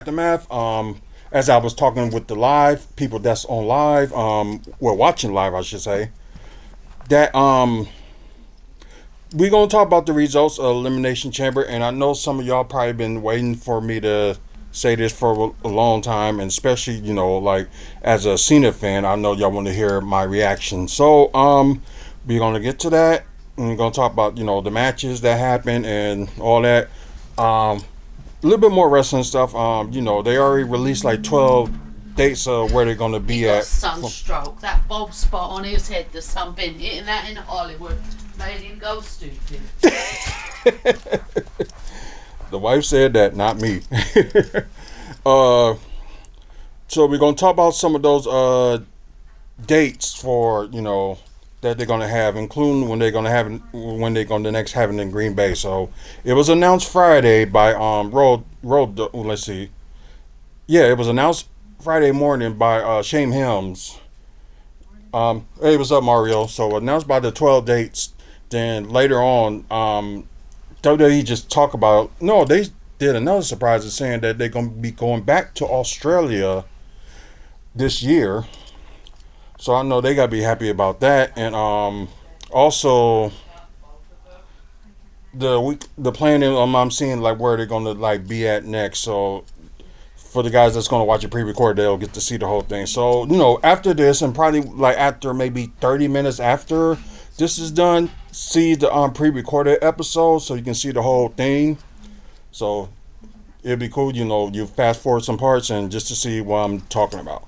aftermath. As I was talking with the live people that's on live, well, watching live, I should say, that we're gonna talk about the results of Elimination Chamber, and I know some of y'all probably been waiting for me to say this for a long time, and especially like as a Cena fan, I know y'all want to hear my reaction. So we're gonna get to that. And we're gonna talk about the matches that happened and all that. A little bit more wrestling stuff. They already released like 12 dates of where they're gonna He be got at. sunstroke. That bald spot on his head, there's something hitting that in Hollywood. Made him go stupid. The wife said that, not me. uh, so we're gonna talk about some of those dates for that they're gonna have, including when they're gonna next have it in Green Bay. So it was announced Friday by Road. Let's see. Yeah, it was announced Friday morning by Shane Helms. Hey, what's up, Mario? So announced by the 12 dates. Then later on, WWE just talk about no, they did another surprise of saying that they're gonna be going back to Australia this year. So I know they gotta be happy about that. And also the planning I'm seeing like where they're gonna like be at next. So for the guys that's gonna watch it pre-recorded, they'll get to see the whole thing. So after this, and probably like after maybe 30 minutes after this is done, see the pre-recorded episode so you can see the whole thing. So it'd be cool, you fast forward some parts and just to see what I'm talking about.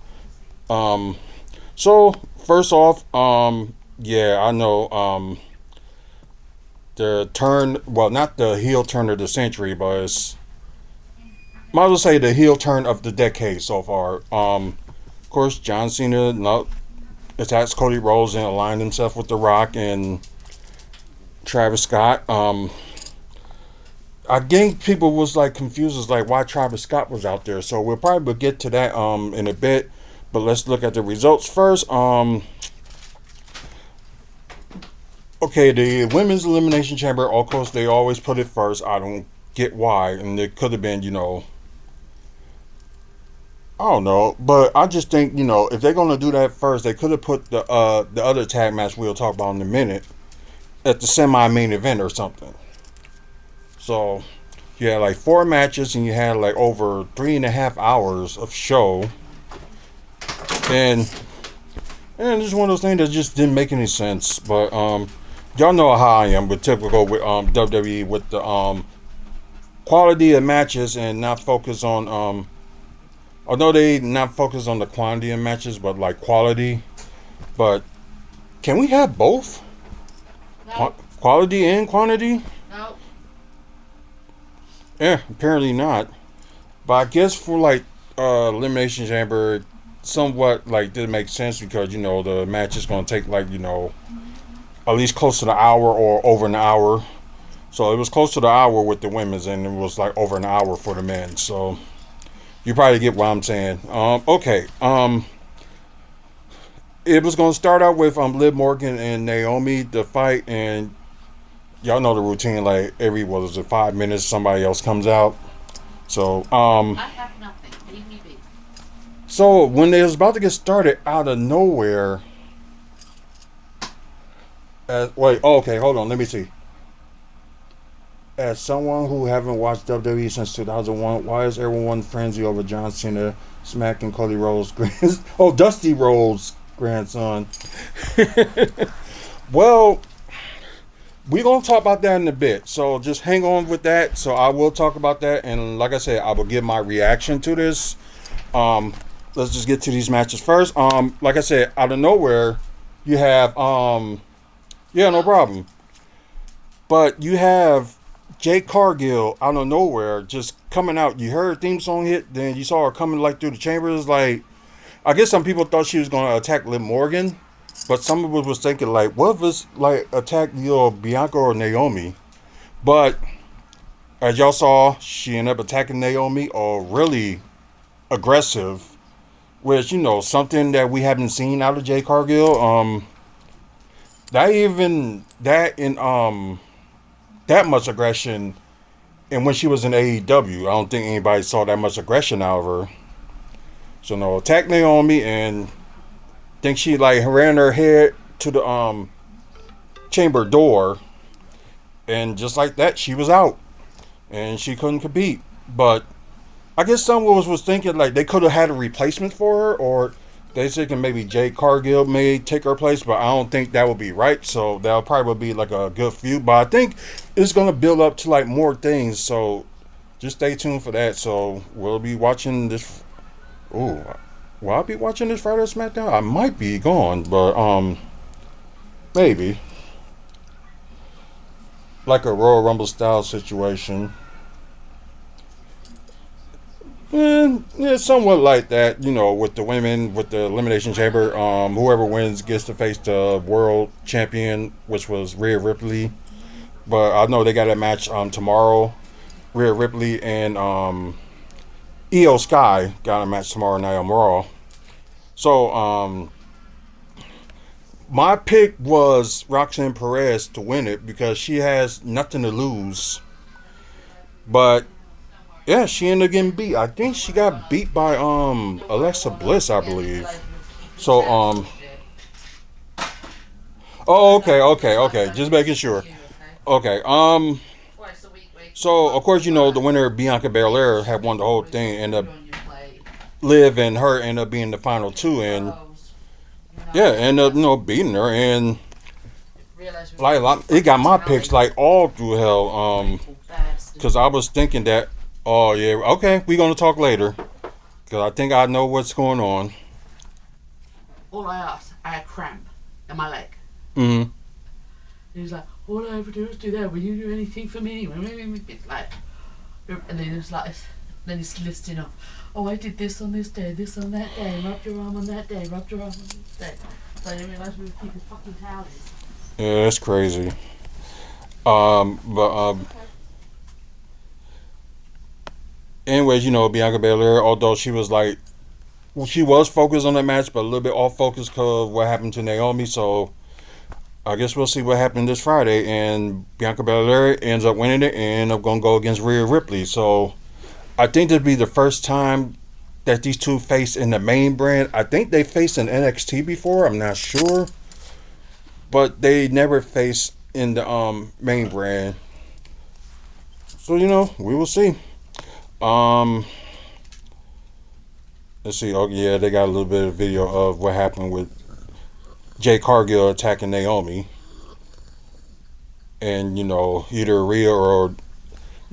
Um, so first off, yeah, I know the turn, well, not the heel turn of the century, but it's might as well say the heel turn of the decade so far. Of course, John Cena attacks Cody Rhodes and aligned himself with The Rock and Travis Scott. I think people was like confused as like why Travis Scott was out there. So we'll probably get to that in a bit. But let's look at the results first. Okay, the women's elimination chamber. Of course, they always put it first. I don't get why, and it could have been I don't know, but I just think if they're gonna do that first, they could have put the other tag match we'll talk about in a minute at the semi main event or something. So you had like four matches and you had like over 3.5 hours of show, and it's one of those things that just didn't make any sense. But y'all know how I am with typical with WWE with the quality of matches and not focus on although they not focus on the quantity of matches but like quality. But can we have both? No, Quality and quantity? no. Yeah, apparently not. But I guess for like Elimination Chamber, somewhat like did make sense because the match is gonna take like at least close to the hour or over an hour. So it was close to the hour with the women's, and it was like over an hour for the men. So you probably get what I'm saying. Okay. It was gonna start out with Liv Morgan and Naomi the fight, and y'all know the routine. Like every 5 minutes, somebody else comes out. So I have nothing. Leave me be. so when they was about to get started, out of nowhere. Wait. Oh, okay. Hold on. Let me see. As someone who haven't watched WWE since 2001, why is everyone frenzy over John Cena smacking Cody Rhodes' Dusty Rhodes' grandson? Well, we're gonna talk about that in a bit, so just hang on with that. So I will talk about that, and like I said, I will give my reaction to this. Um, let's just get to these matches first. Like I said, out of nowhere, you have yeah, no problem. But you have Jade Cargill out of nowhere just coming out. You heard theme song hit, then you saw her coming like through the chambers. Like I guess some people thought she was gonna attack Liv Morgan, but some of us was thinking like, what if it's like attack Bianca or Naomi? But as y'all saw, she ended up attacking Naomi or really aggressive, which something that we haven't seen out of Jade Cargill. That even that in that much aggression And when she was in AEW, I don't think anybody saw that much aggression out of her. So no, attacked Naomi and think she like ran her head to the chamber door, and just like that, she was out, and she couldn't compete. But I guess someone was thinking like they could have had a replacement for her, or they thinking maybe Jade Cargill may take her place, but I don't think that would be right. So that'll probably be like a good feud. But I think it's gonna build up to like more things. So just stay tuned for that. So we'll be watching this. Ooh, will I be watching this Friday SmackDown? I might be gone, but maybe like a Royal Rumble style situation. And yeah, somewhat like that, with the women, with the Elimination Chamber. Whoever wins gets to face the world champion, which was Rhea Ripley. But I know they got a match tomorrow. Rhea Ripley and Io Sky got a match tomorrow night on Raw. So my pick was Roxanne Perez to win it because she has nothing to lose. But yeah, she ended up getting beat. I think she got beat by Alexa Bliss, I believe. So oh, okay. Just making sure. Okay. So of course the winner Bianca Belair had won the whole thing, and Liv and her ended up being the final two, and yeah, ended up beating her, and like it got my picks like all through hell. Because I was thinking that, oh yeah, okay, we're gonna talk later, because I think I know what's going on. All I asked, I had cramp in my leg. Mm-hmm. He was like, all I ever do is do that. Will you do anything for me? Like, and then it's like, then he's listing off. Oh, I did this on this day, this on that day, rubbed your arm on that day, rubbed your arm on this day. So I didn't realise we were keeping fucking tallies. Yeah, that's crazy. Anyways, Bianca Belair, although she was like, she was focused on that match, but a little bit off focus because of what happened to Naomi. So I guess we'll see what happened this Friday. And Bianca Belair ends up winning it and I'm going to go against Rhea Ripley. So I think this will be the first time that these two face in the main brand. I think they faced in NXT before. I'm not sure. But they never faced in the main brand. So, we will see. Let's see. Oh, yeah, they got a little bit of video of what happened with Jade Cargill attacking Naomi. And, either Rhea or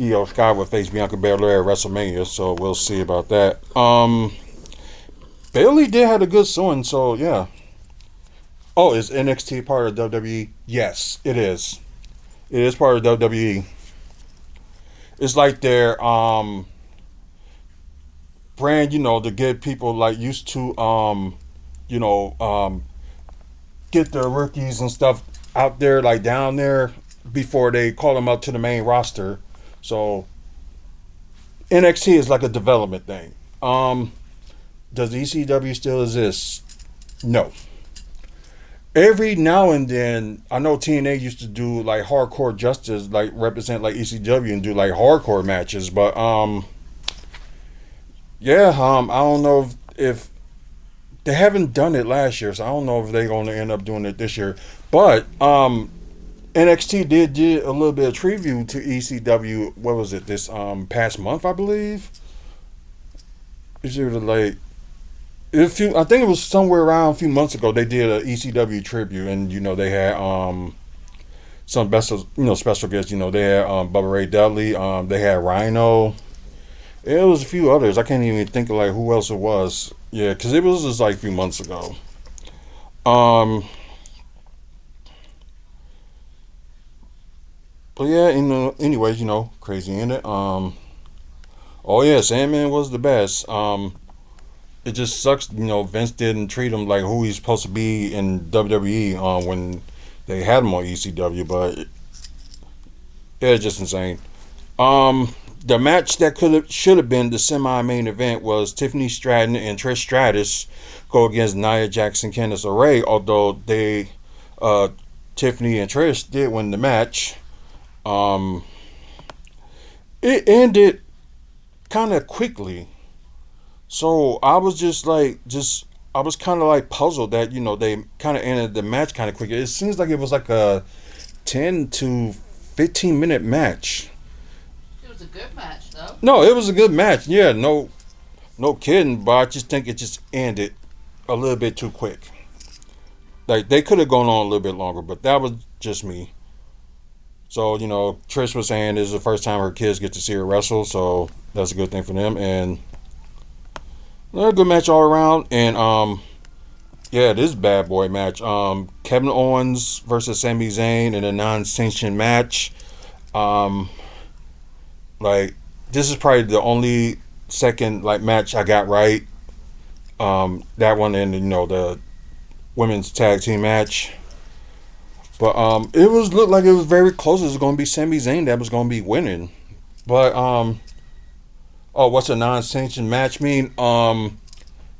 Io Sky would face Bianca Belair at WrestleMania, so we'll see about that. Bayley did have a good showing, so yeah. Oh, is NXT part of WWE? Yes, it is. It is part of WWE. It's like their brand, to get people like used to get their rookies and stuff out there, like down there, before they call them up to the main roster. So NXT is like a development thing. Does ECW still exist? No. Every now and then, I know TNA used to do like Hardcore Justice, like represent like ECW and do like hardcore matches, but yeah, I don't know if they haven't done it last year, so I don't know if they're going to end up doing it this year. But NXT did a little bit of tribute to ECW. What was it? This past month, I believe. It's either like I think it was somewhere around a few months ago. They did a ECW tribute, and they had some special guests. They had Bubba Ray Dudley. They had Rhino. It was a few others. I can't even think of like who else it was. Yeah, because it was just like a few months ago. But yeah, anyways, crazy in it. Oh yeah, Sandman was the best. It just sucks, Vince didn't treat him like who he's supposed to be in WWE when they had him on ECW, but yeah, it's just insane. The match that should have been the semi-main event was Tiffany Stratton and Trish Stratus go against Nia Jackson, Candice LeRae. Although Tiffany and Trish did win the match. It it ended kind of quickly. So I was just like, I was kind of like puzzled that they kind of ended the match kind of quick. It seems like it was like a 10 to 15 minute match. It was a good match, though. No, it was a good match. Yeah, no kidding. But I just think it just ended a little bit too quick. Like they could have gone on a little bit longer, but that was just me. So Trish was saying this is the first time her kids get to see her wrestle, so that's a good thing for them. And a good match all around. And yeah, this bad boy match. Kevin Owens versus Sami Zayn in a non-sanctioned match. Um, like this is probably the only second like match I got right. That one and the women's tag team match. But it was looked like it was very close. It was going to be Sami Zayn that was going to be winning. But oh, what's a non-sanctioned match mean?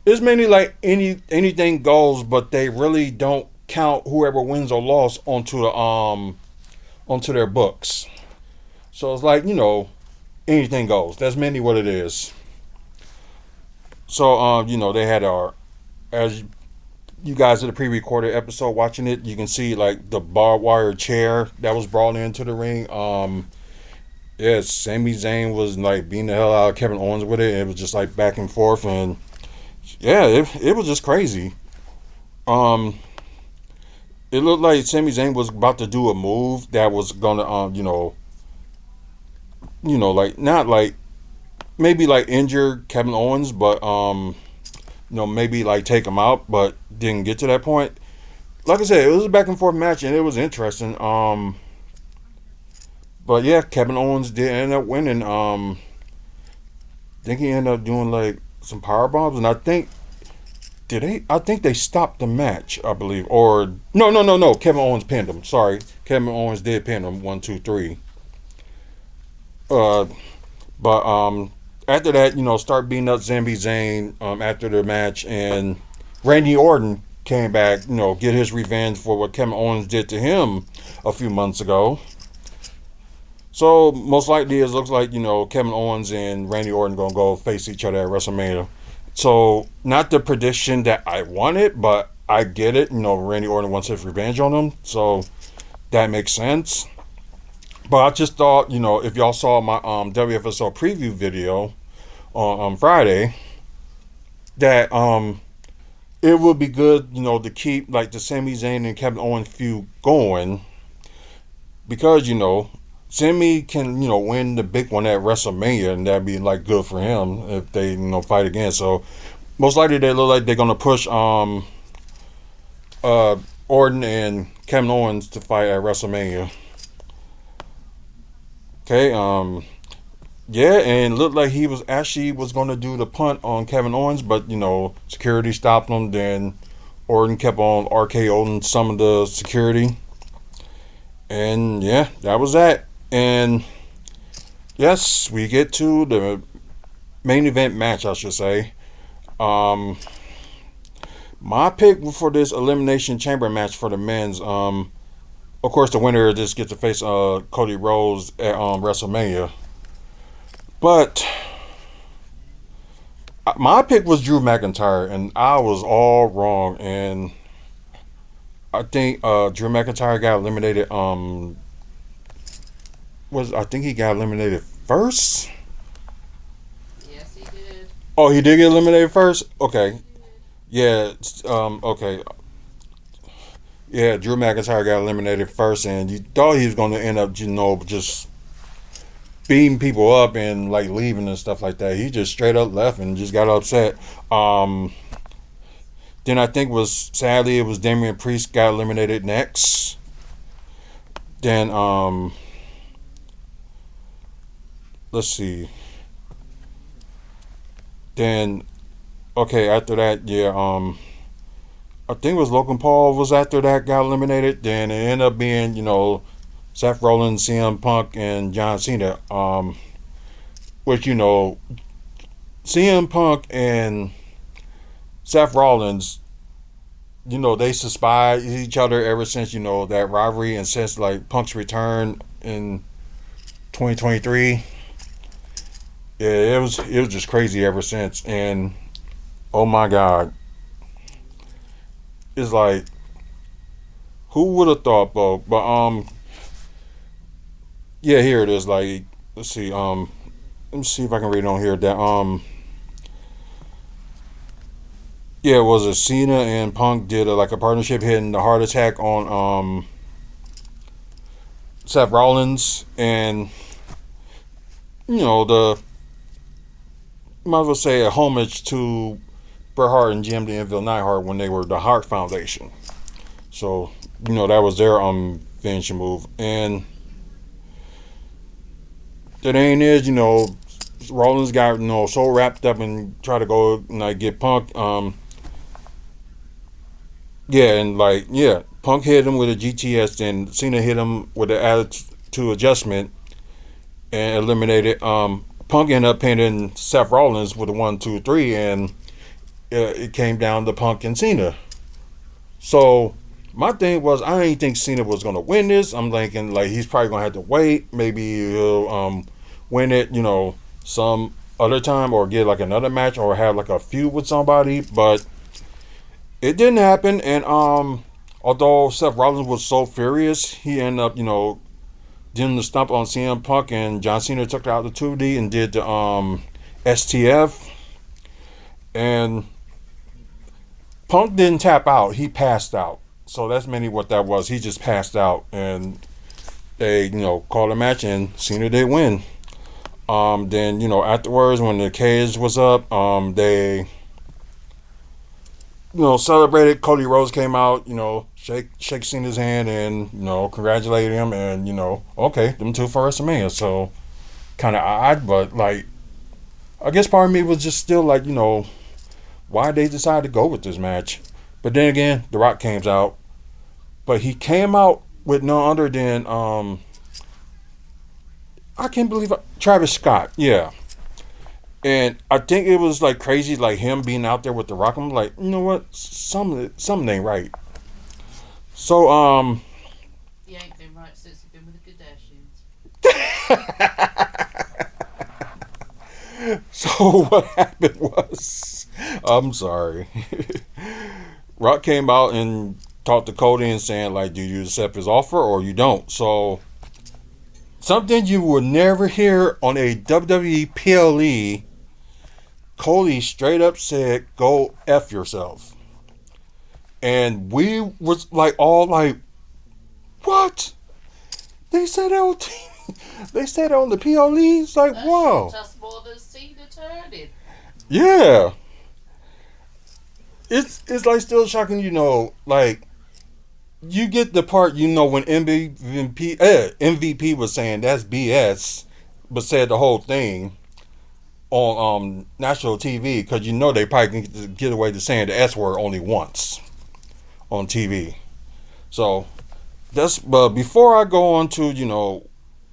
It's mainly like anything goes, but they really don't count whoever wins or lost onto their books. So it's like anything goes. That's mainly what it is. So they had our as you guys in the pre-recorded episode watching it, you can see like the barbed wire chair that was brought into the ring. Yeah, Sami Zayn was like beating the hell out of Kevin Owens with it. It was just like back and forth, and yeah, it was just crazy. Um, it looked like Sami Zayn was about to do a move that was gonna like not like maybe like injure Kevin Owens, but maybe like take him out, but didn't get to that point. Like I said, it was a back and forth match, and it was interesting. But yeah, Kevin Owens did end up winning. I think he ended up doing like some power bombs, and I think did they? I think they stopped the match, I believe. Or no. Kevin Owens pinned him. Sorry, Kevin Owens did pin him. 1, 2, 3. Uh, but after that, start beating up Sami Zayn after the match, and Randy Orton came back, get his revenge for what Kevin Owens did to him a few months ago. So most likely it looks like Kevin Owens and Randy Orton gonna go face each other at WrestleMania. So not the prediction that I wanted, but I get it. Randy Orton wants his revenge on him, so that makes sense. But I just thought, if y'all saw my WFSO preview video on Friday, that it would be good, to keep like the Sami Zayn and Kevin Owens feud going, because Sami can win the big one at WrestleMania, and that'd be like good for him if they fight again. So most likely they look like they're gonna push Orton and Kevin Owens to fight at WrestleMania. Okay, yeah, and it looked like he was going to do the punt on Kevin Owens, but security stopped him. Then Orton kept on RKO'ing some of the security, and yeah, that was that. And yes, we get to the main event match, I should say. My pick for this Elimination Chamber match for the men's, of course, the winner just gets to face Cody Rhodes at WrestleMania. But my pick was Drew McIntyre, and I was all wrong. And I think Drew McIntyre got eliminated. I think he got eliminated first? Yes, he did. Oh, he did get eliminated first? Okay. Yeah. Okay. Yeah, Drew McIntyre got eliminated first, and you thought he was going to end up, just beating people up and like leaving and stuff like that. He just straight up left and just got upset. Then I think sadly it was Damian Priest got eliminated next. Then let's see. Then okay, after that, yeah, I think it was Logan Paul was after that got eliminated. Then it ended up being, Seth Rollins, CM Punk, and John Cena. Which, CM Punk and Seth Rollins, they suspect each other ever since, that rivalry, and since like Punk's return in 2023. Yeah, it was just crazy ever since. And oh my God, it's like who would have thought, bro? But yeah, here it is. Like, let's see. Let me see if I can read it on here. That yeah, it was a Cena and Punk did like a partnership hitting the heart attack on Seth Rollins, and the might as well say a homage to Bret Hart and Jim the Anvil Neidhart when they were the Hart Foundation. So that was their finishing move, and the thing is, Rollins got so wrapped up and try to go and like get Punk. Yeah, and like yeah, Punk hit him with a GTS, then Cena hit him with an attitude adjustment and eliminated. Punk ended up pinning Seth Rollins with a 1, 2, 3, and it came down to Punk and Cena. So my thing was, I didn't think Cena was gonna win this. I'm thinking like he's probably gonna have to wait. Maybe he'll win it, some other time, or get like another match, or have like a feud with somebody. But it didn't happen. And although Seth Rollins was so furious, he ended up doing the stomp on CM Punk, and John Cena took out the 2D and did the STF. And Punk didn't tap out; he passed out. So that's mainly what that was. He just passed out, and they called a match, and Cena did win. Then afterwards, when the cage was up, they celebrated. Cody Rhodes came out, shake Cena's hand, and congratulated him, and okay, them two for WrestleMania. So kind of odd, but like I guess part of me was just still like why they decided to go with this match. But then again, The Rock came out, but he came out with no other than I can't believe Travis Scott. Yeah. And I think it was like crazy, like him being out there with The Rock. I'm like, you know what? Something ain't right. So He ain't been right since he's been with the Kardashians. So what happened was, I'm sorry. Rock came out and talked to Cody and saying like, do you accept his offer or you don't? So something you will never hear on a WWE PLE. Cody straight up said, "Go f yourself," and we was like all like, "What?" They said on they said on the PLE. It's like, wow. Just more than Cena turning. Yeah. It's like still shocking, like you get the part, when MVP was saying that's BS, but said the whole thing on national TV, because they probably can get away with saying the S word only once on TV. So that's, but before I go on to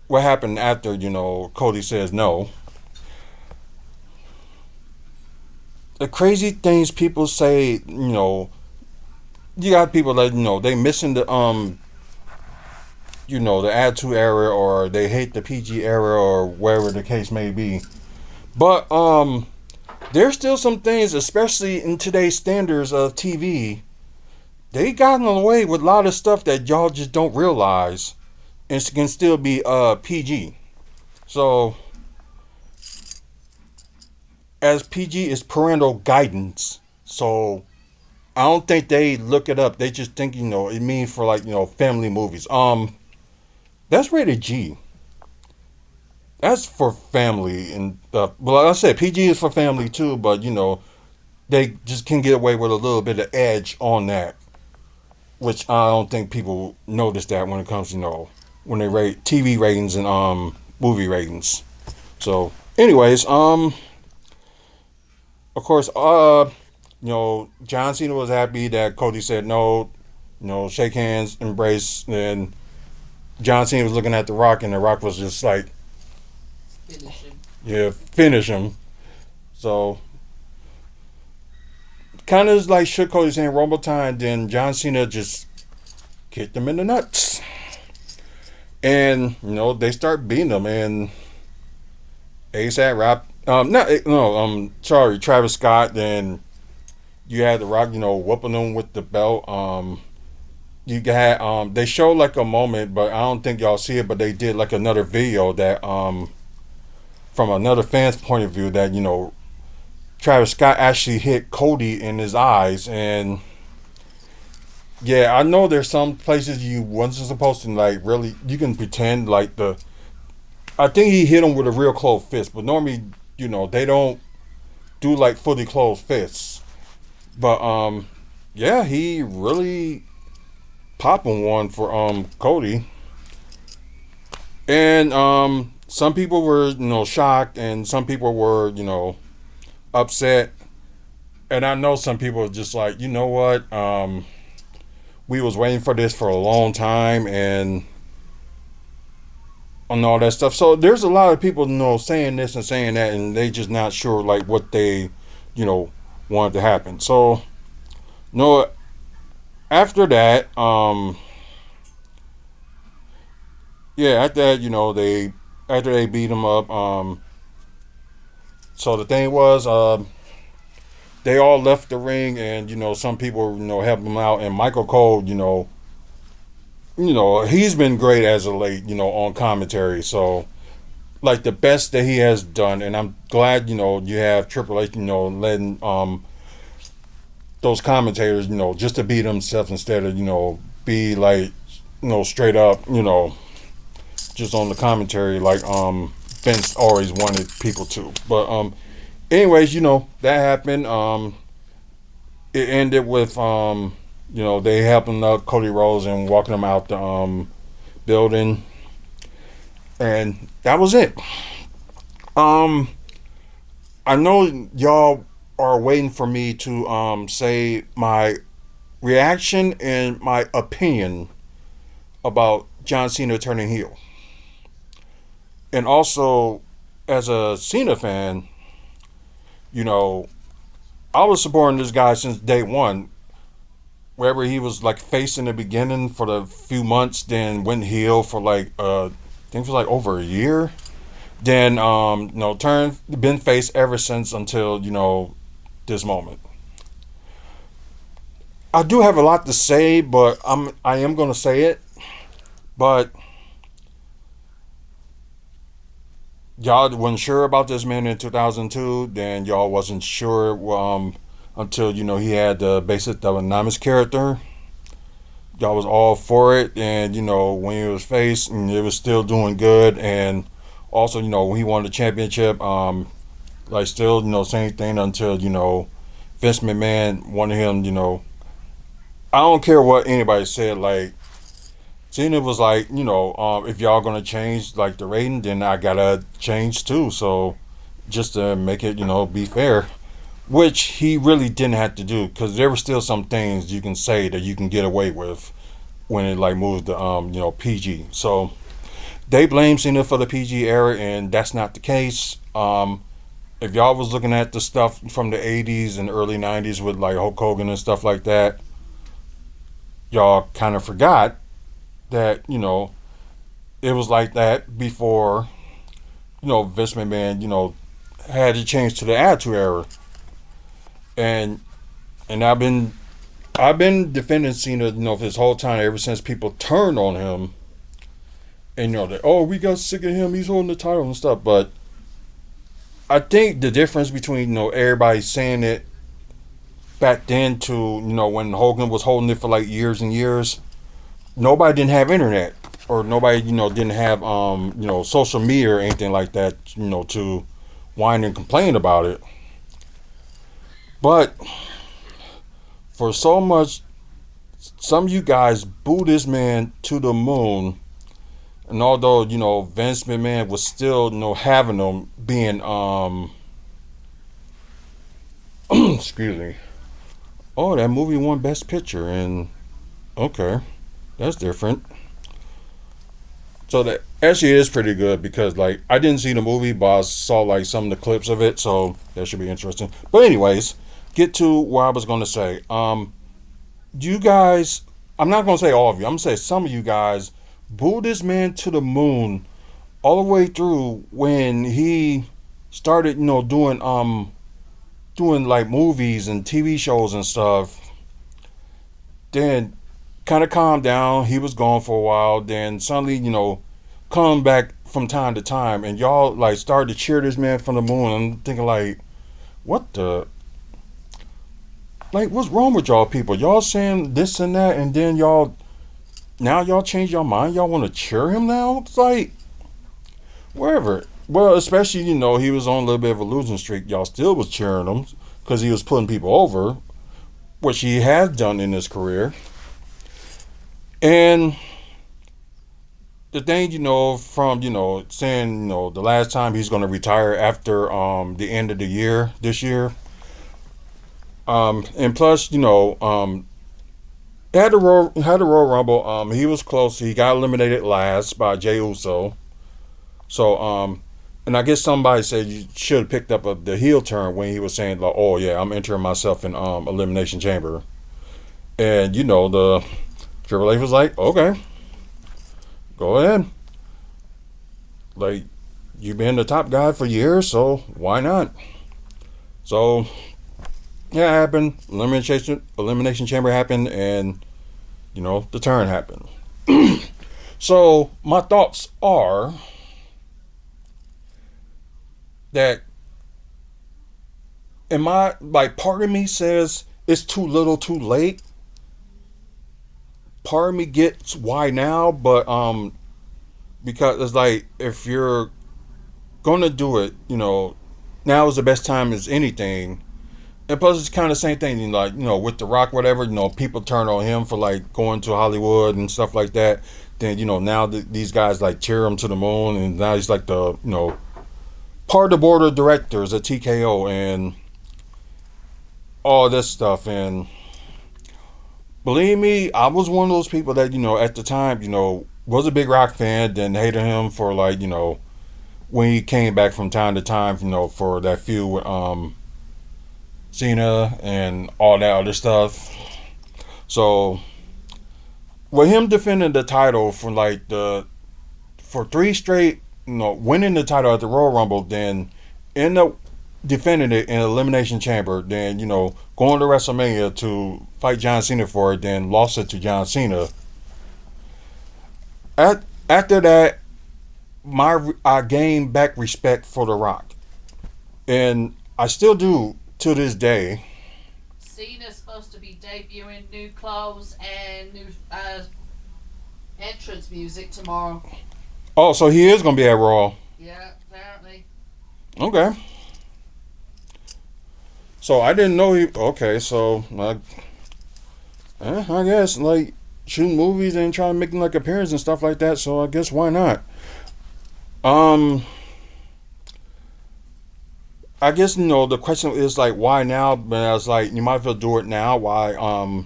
what happened after Cody says no, the crazy things people say, you got people that they missing the the attitude era, or they hate the PG era, or whatever the case may be. But there's still some things, especially in today's standards of TV, they gotten away with a lot of stuff that y'all just don't realize, and it can still be PG. So as PG is parental guidance, so I don't think they look it up. They just think it means for like family movies. That's rated G. That's for family and well, like I said, PG is for family too. But they just can get away with a little bit of edge on that, which I don't think people notice that when it comes when they rate TV ratings and movie ratings. So, anyways, of course, John Cena was happy that Cody said no, shake hands, embrace, and John Cena was looking at The Rock, and The Rock was just like, Finish him. yeah, finish him. So, kind of like shook Cody's hand, Rumble time, then John Cena just kicked him in the nuts. And, they start beating him, and ASAP Not no. Sorry, Travis Scott. Then you had The Rock, whooping him with the belt. You got they showed like a moment, but I don't think y'all see it. But they did like another video that from another fan's point of view that Travis Scott actually hit Cody in his eyes, and yeah, I know there's some places you wasn't supposed to like really. You can pretend like the. I think he hit him with a real closed fist, but normally they don't do like fully closed fists. But yeah, he really popping one for Cody, and some people were shocked, and some people were upset, and I know some people are just like what we was waiting for this for a long time, and all that stuff. So there's a lot of people saying this and saying that, and they just not sure like what they you know wanted to happen. So no, after that, yeah, after that, they after they beat him up, so the thing was, they all left the ring, and some people helped him out, and Michael Cole, he's been great as of late, on commentary. So like the best that he has done, and I'm glad you have Triple H, letting those commentators, just to be themselves instead of be like straight up, just on the commentary like Vince always wanted people to. But anyways, that happened. It ended with they helping up Cody Rhodes and walking him out the building, and that was it. Um, I know y'all are waiting for me to say my reaction and my opinion about John Cena turning heel, and also as a Cena fan, you know I was supporting this guy since day one. Wherever he was like face in the beginning for the few months, then went heel for like I think it was like over a year. Then turned been face ever since until this moment. I do have a lot to say, but I am gonna say it. But y'all wasn't sure about this man in 2002. Then y'all wasn't sure until he had the basic Dynamics character. Y'all was all for it, and when he was face, and it was still doing good, and also when he won the championship, like still same thing until Vince McMahon wanted him. I don't care what anybody said. Like Cena was like, if y'all gonna change like the rating, then I gotta change too. So just to make it be fair, which he really didn't have to do because there were still some things you can say that you can get away with when it like moved to PG. So they blame Cena for the PG era, and that's not the case. If y'all was looking at the stuff from the 80s and early 90s with like Hulk Hogan and stuff like that, y'all kind of forgot that it was like that before Vince McMahon had to change to the Attitude Era, and I've been defending Cena this whole time ever since people turned on him, and that we got sick of him, he's holding the title and stuff. But I think the difference between everybody saying it back then to when Hogan was holding it for like years and years, nobody didn't have internet, or nobody didn't have social media or anything like that to whine and complain about it. But for so much, some of you guys boo this man to the moon, and although Vince McMahon was still having them being excuse me, oh, that movie won Best Picture, and okay, that's different. So that actually is pretty good because like I didn't see the movie, but I saw like some of the clips of it, so that should be interesting. But anyways, get to what I was gonna say. You guys, I'm not gonna say all of you. I'm gonna say some of you guys booed this man to the moon all the way through when he started, doing like movies and TV shows and stuff. Then kind of calmed down. He was gone for a while. Then suddenly, come back from time to time, and y'all like started to cheer this man from the moon. I'm thinking like, what the, like, what's wrong with y'all people? Y'all saying this and that, and then y'all change your mind. Y'all want to cheer him now? It's like, wherever. Well, especially, he was on a little bit of a losing streak. Y'all still was cheering him because he was putting people over, which he has done in his career. And the thing, from, saying, the last time he's going to retire after the end of the year, this year. And plus, had the Royal Rumble. He was close. He got eliminated last by Jey Uso. So, and I guess somebody said you should have picked up the heel turn when he was saying like, "Oh yeah, I'm entering myself in Elimination Chamber," and the Triple H was like, "Okay, go ahead. Like, you've been the top guy for years, so why not?" So, yeah, it happened. Elimination Chamber happened, and the turn happened. So my thoughts are that, part of me says it's too little too late. Part of me gets why now, but because it's like, if you're gonna do it, now is the best time as anything. And plus it's kind of the same thing, like, with The Rock, whatever, people turn on him for like going to Hollywood and stuff like that. Then, now these guys like cheer him to the moon, and now he's like the, part of the board of directors at TKO and all this stuff. And believe me, I was one of those people that, at the time, was a big Rock fan, then hated him for like, when he came back from time to time, for that feud with Cena and all that other stuff. So with him defending the title for 3 straight, winning the title at the Royal Rumble, then end up defending it in Elimination Chamber, then, going to WrestleMania to fight John Cena for it, then lost it to John Cena. After that, I gained back respect for The Rock. And I still do to this day. Cena's supposed to be debuting new clothes and new entrance music tomorrow. Oh, so he is going to be at Raw. Yeah, apparently. Okay. So I didn't know he... Okay, so... I guess, like, shooting movies and trying to make, like, appearances and stuff like that, so I guess why not? I guess, the question is, like, why now? But I was like, you might as well do it now. Why,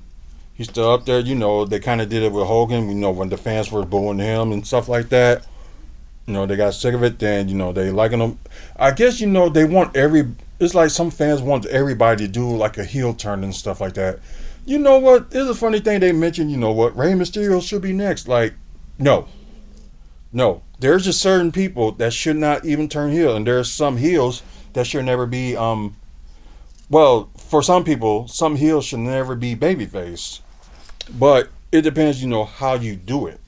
he's still up there, they kind of did it with Hogan, when the fans were booing him and stuff like that. They got sick of it, then, they liking him. I guess, they want it's like some fans want everybody to do, like, a heel turn and stuff like that. You know what? It's a funny thing they mentioned, Rey Mysterio should be next. Like, no. There's just certain people that should not even turn heel, and there's some heels that should never be, well, for some people, some heels should never be babyface. But it depends, how you do it.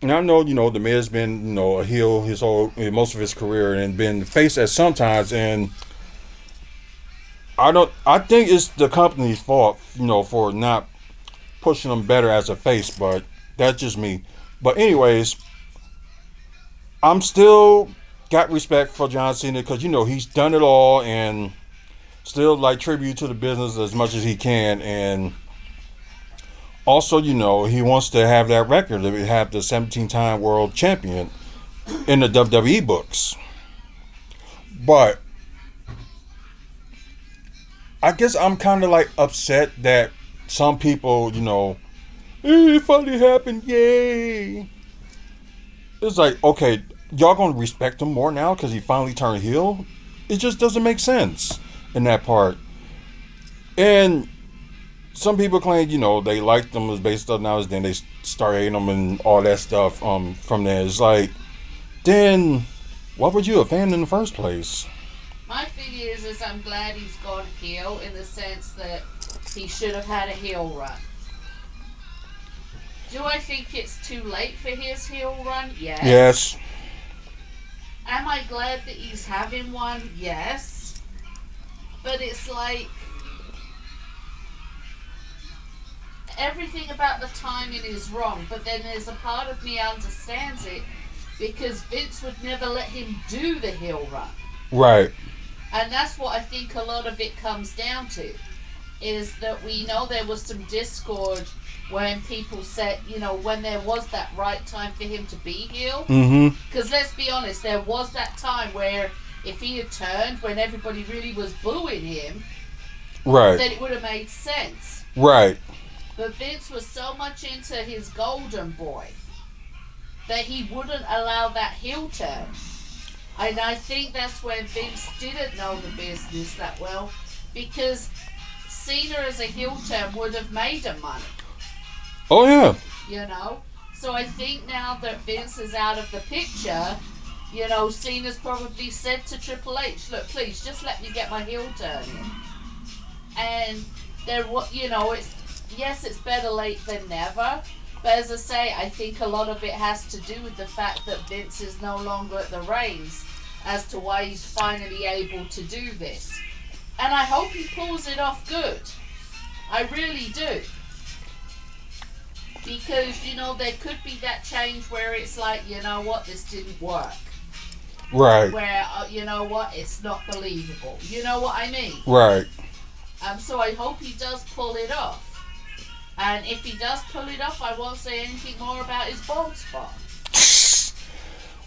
And I know, the Miz been, a heel most of his career and been face at sometimes, and I think it's the company's fault, for not pushing him better as a face, but that's just me. But anyways, I'm still got respect for John Cena because, he's done it all and still like tribute to the business as much as he can. And also, he wants to have that record to have the 17-time world champion in the WWE books. But I guess I'm kind of like upset that some people, it finally happened, yay. It's like, okay, y'all gonna respect him more now because he finally turned heel? It just doesn't make sense in that part. And some people claim, they liked him as based on now, then they start hating him and all that stuff from there. It's like, then Why were you a fan in the first place? My thing is I'm glad he's gone heel in the sense that he should have had a heel run. Do I think it's too late for his heel run? Yes. Yes. Am I glad that he's having one? Yes. But it's like everything about the timing is wrong, but then there's a part of me understands it because Vince would never let him do the heel run. Right. And that's what I think a lot of it comes down to, is that we know there was some discord when people said, you know, when there was that right time for him to be heel. Because let's be honest, there was that time where if he had turned when everybody really was booing him, right, then it would have made sense. Right. But Vince was so much into his golden boy that he wouldn't allow that heel turn. And I think that's when Vince didn't know the business that well, because Cena as a heel turn would have made him money. Oh, yeah. You know? So I think now that Vince is out of the picture, you know, Cena's probably said to Triple H, look, please, just let me get my heel turn in. And there, you know, it's better late than never. But as I say, I think a lot of it has to do with the fact that Vince is no longer at the reins as to why he's finally able to do this. And I hope he pulls it off good. I really do. Because, you know, there could be that change where it's like, you know what, this didn't work. Right. Where, you know what, it's not believable. You know what I mean? Right. So I hope he does pull it off. And if he does pull it off, I won't say anything more about his bald spot.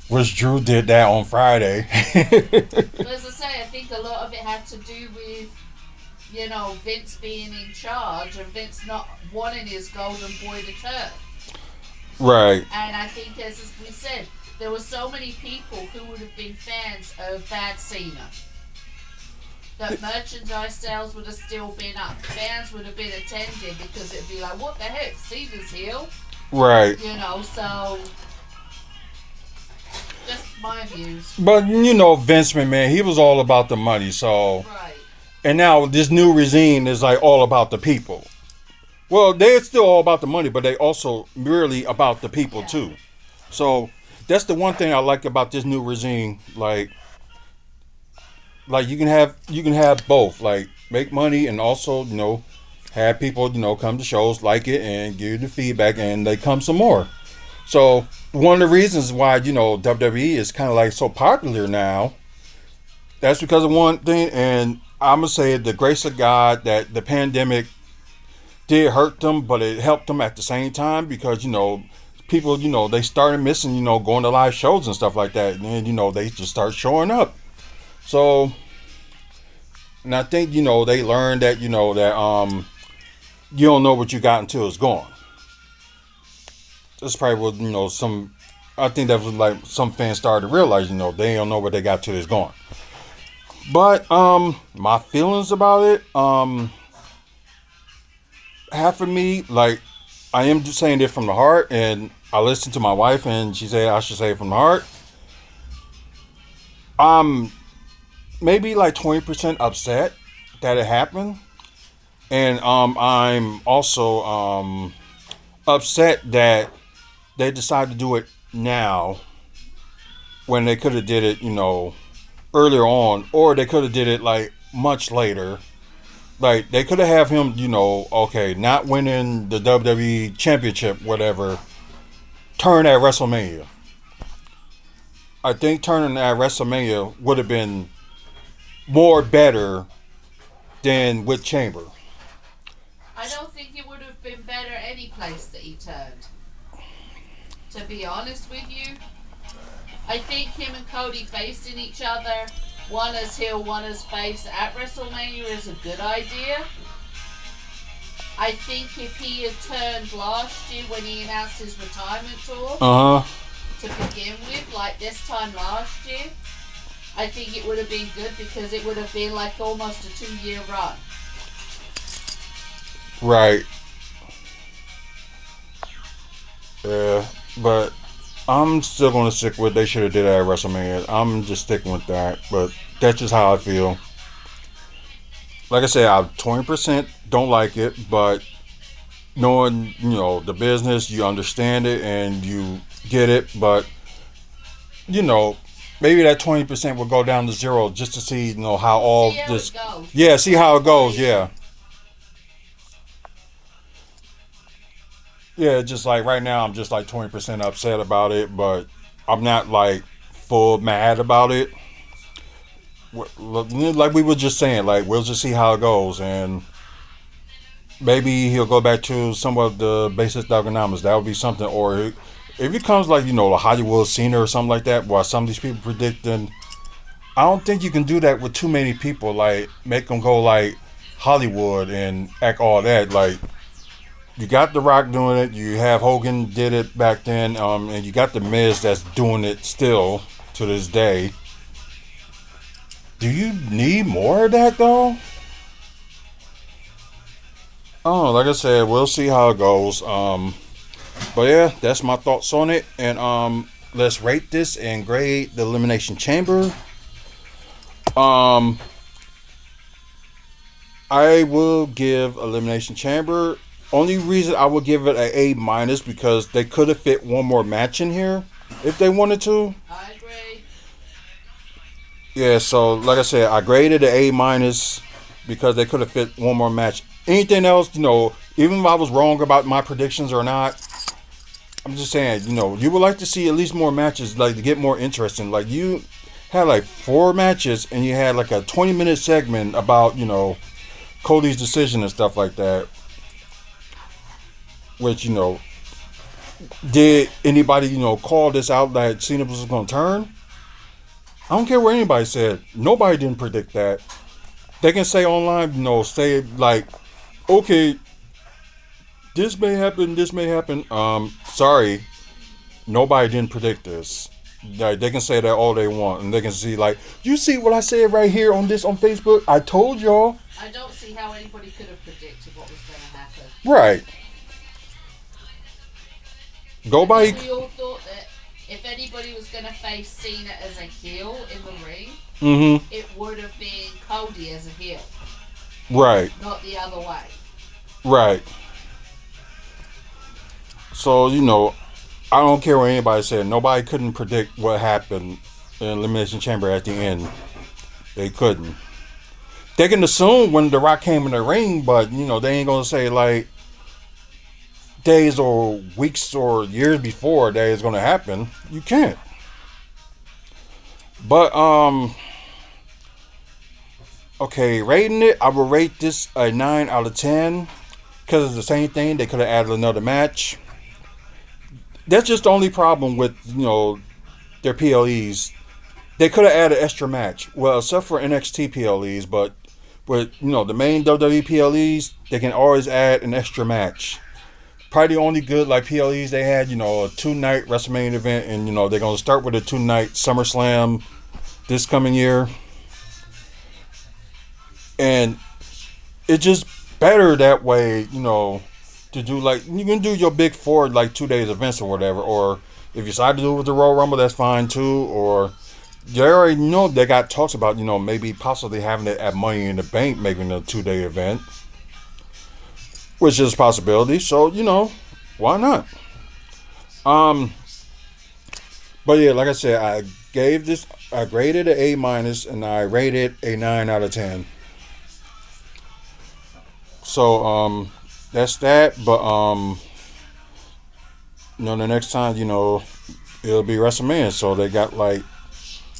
Which Drew did that on Friday. But as I say, I think a lot of it had to do with, you know, Vince being in charge and Vince not wanting his golden boy to turn. Right. And I think, as we said, there were so many people who would have been fans of Bad Cena that merchandise sales would have still been up. Fans would have been attending because it'd be like, what the heck, Cena's heel? Right. You know, so just my views. But, you know, Vince McMahon, he was all about the money, so. Right. And now this new regime is like all about the people. Well, they're still all about the money, but they also really about the people too. So that's the one thing I like about this new regime. Like you can have both. Like make money and also, you know, have people, you know, come to shows, like it, and give you the feedback, and they come some more. So one of the reasons why, you know, WWE is kind of like so popular now, that's because of one thing, and I'm going to say the grace of God that the pandemic did hurt them, but it helped them at the same time because, you know, people, you know, they started missing, you know, going to live shows and stuff like that. And then, you know, they just start showing up. So, and I think, you know, they learned that, you know, that you don't know what you got until it's gone. That's probably what, you know, I think that was like some fans started to realize, you know, they don't know what they got till it's gone. But my feelings about it, half of me, like, I am just saying it from the heart, and I listened to my wife, and she said I should say it from the heart. I'm maybe like 20% upset that it happened, and I'm also upset that they decided to do it now when they could have did it, you know, earlier on, or they could have did it like much later. Like they could have him, you know, okay, not winning the WWE Championship, whatever, turn at WrestleMania. I think turning at WrestleMania would have been more better than with Chamber. I don't think it would have been better any place that he turned. To be honest with you, I think him and Cody facing each other, one as heel, one as face, at WrestleMania is a good idea. I think if he had turned last year when he announced his retirement tour, to begin with, like this time last year, I think it would have been good because it would have been like almost a 2-year run. Right. Yeah, but I'm still gonna stick with they should have did that at WrestleMania. I'm just sticking with that, but that's just how I feel. Like I said, I 20% don't like it, but knowing the business, you understand it and you get it, but you know maybe that 20% will go down to zero just to see how all See how this. it goes. Yeah, see how it goes. Yeah, yeah. Just like right now, I'm just like 20% upset about it, but I'm not like full mad about it. Like we were just saying, like we'll just see how it goes, and maybe he'll go back to some of the basic ergonomics. That would be something. Or if it comes like the Hollywood scene or something like that, while some of these people predicting, I don't think you can do that with too many people. Like make them go like Hollywood and act all that. Like you got The Rock doing it. You have Hogan did it back then, and you got the Miz that's doing it still to this day. Do you need more of that though? Oh, like I said, we'll see how it goes. But yeah, that's my thoughts on it. And let's rate this and grade the Elimination Chamber. Um, I will give Elimination Chamber. Only reason I will give it an A minus because they could have fit one more match in here if they wanted to. I agree. Yeah, so like I said, I graded an A minus because they could have fit one more match. Anything else, even if I was wrong about my predictions or not, I'm just saying, you would like to see at least more matches, like to get more interesting. Like you had like 4 matches and you had like a 20-minute segment about, Cody's decision and stuff like that. Which, did anybody, call this out that Cena was going to turn? I don't care what anybody said. Nobody didn't predict that. They can say online, say like, okay, this may happen, this may happen. Sorry, nobody didn't predict this. Like, they can say that all they want, and they can see like, you see what I said right here on Facebook? I told y'all. I don't see how anybody could have predicted what was going to happen. Right. Go by. We all thought that if anybody was going to face Cena as a heel in the ring, it would have been Cody as a heel. Right. Not the other way. Right. So, I don't care what anybody said. Nobody couldn't predict what happened in Elimination Chamber at the end. They couldn't. They can assume when The Rock came in the ring, but, they ain't going to say, like, days or weeks or years before that is going to happen. You can't. But, okay, rating it, I will rate this a 9 out of 10. Because it's the same thing. They could have added another match. That's just the only problem with, their PLEs. They could have added an extra match. Well, except for NXT PLEs, but with, the main WWE PLEs, they can always add an extra match. Probably the only good, like, PLEs they had, a 2-night WrestleMania event, and, they're going to start with a 2-night SummerSlam this coming year. And it's just better that way, to do like you can do your big 4 like 2 days events or whatever, or if you decide to do it with the Royal Rumble, that's fine too. Or you already know they got talks about maybe possibly having it at Money in the Bank, making a 2-day event, which is a possibility. So why not? But yeah, like I said, I graded an A minus and I rated a 9 out of 10. So that's that. But the next time it'll be WrestleMania, so they got like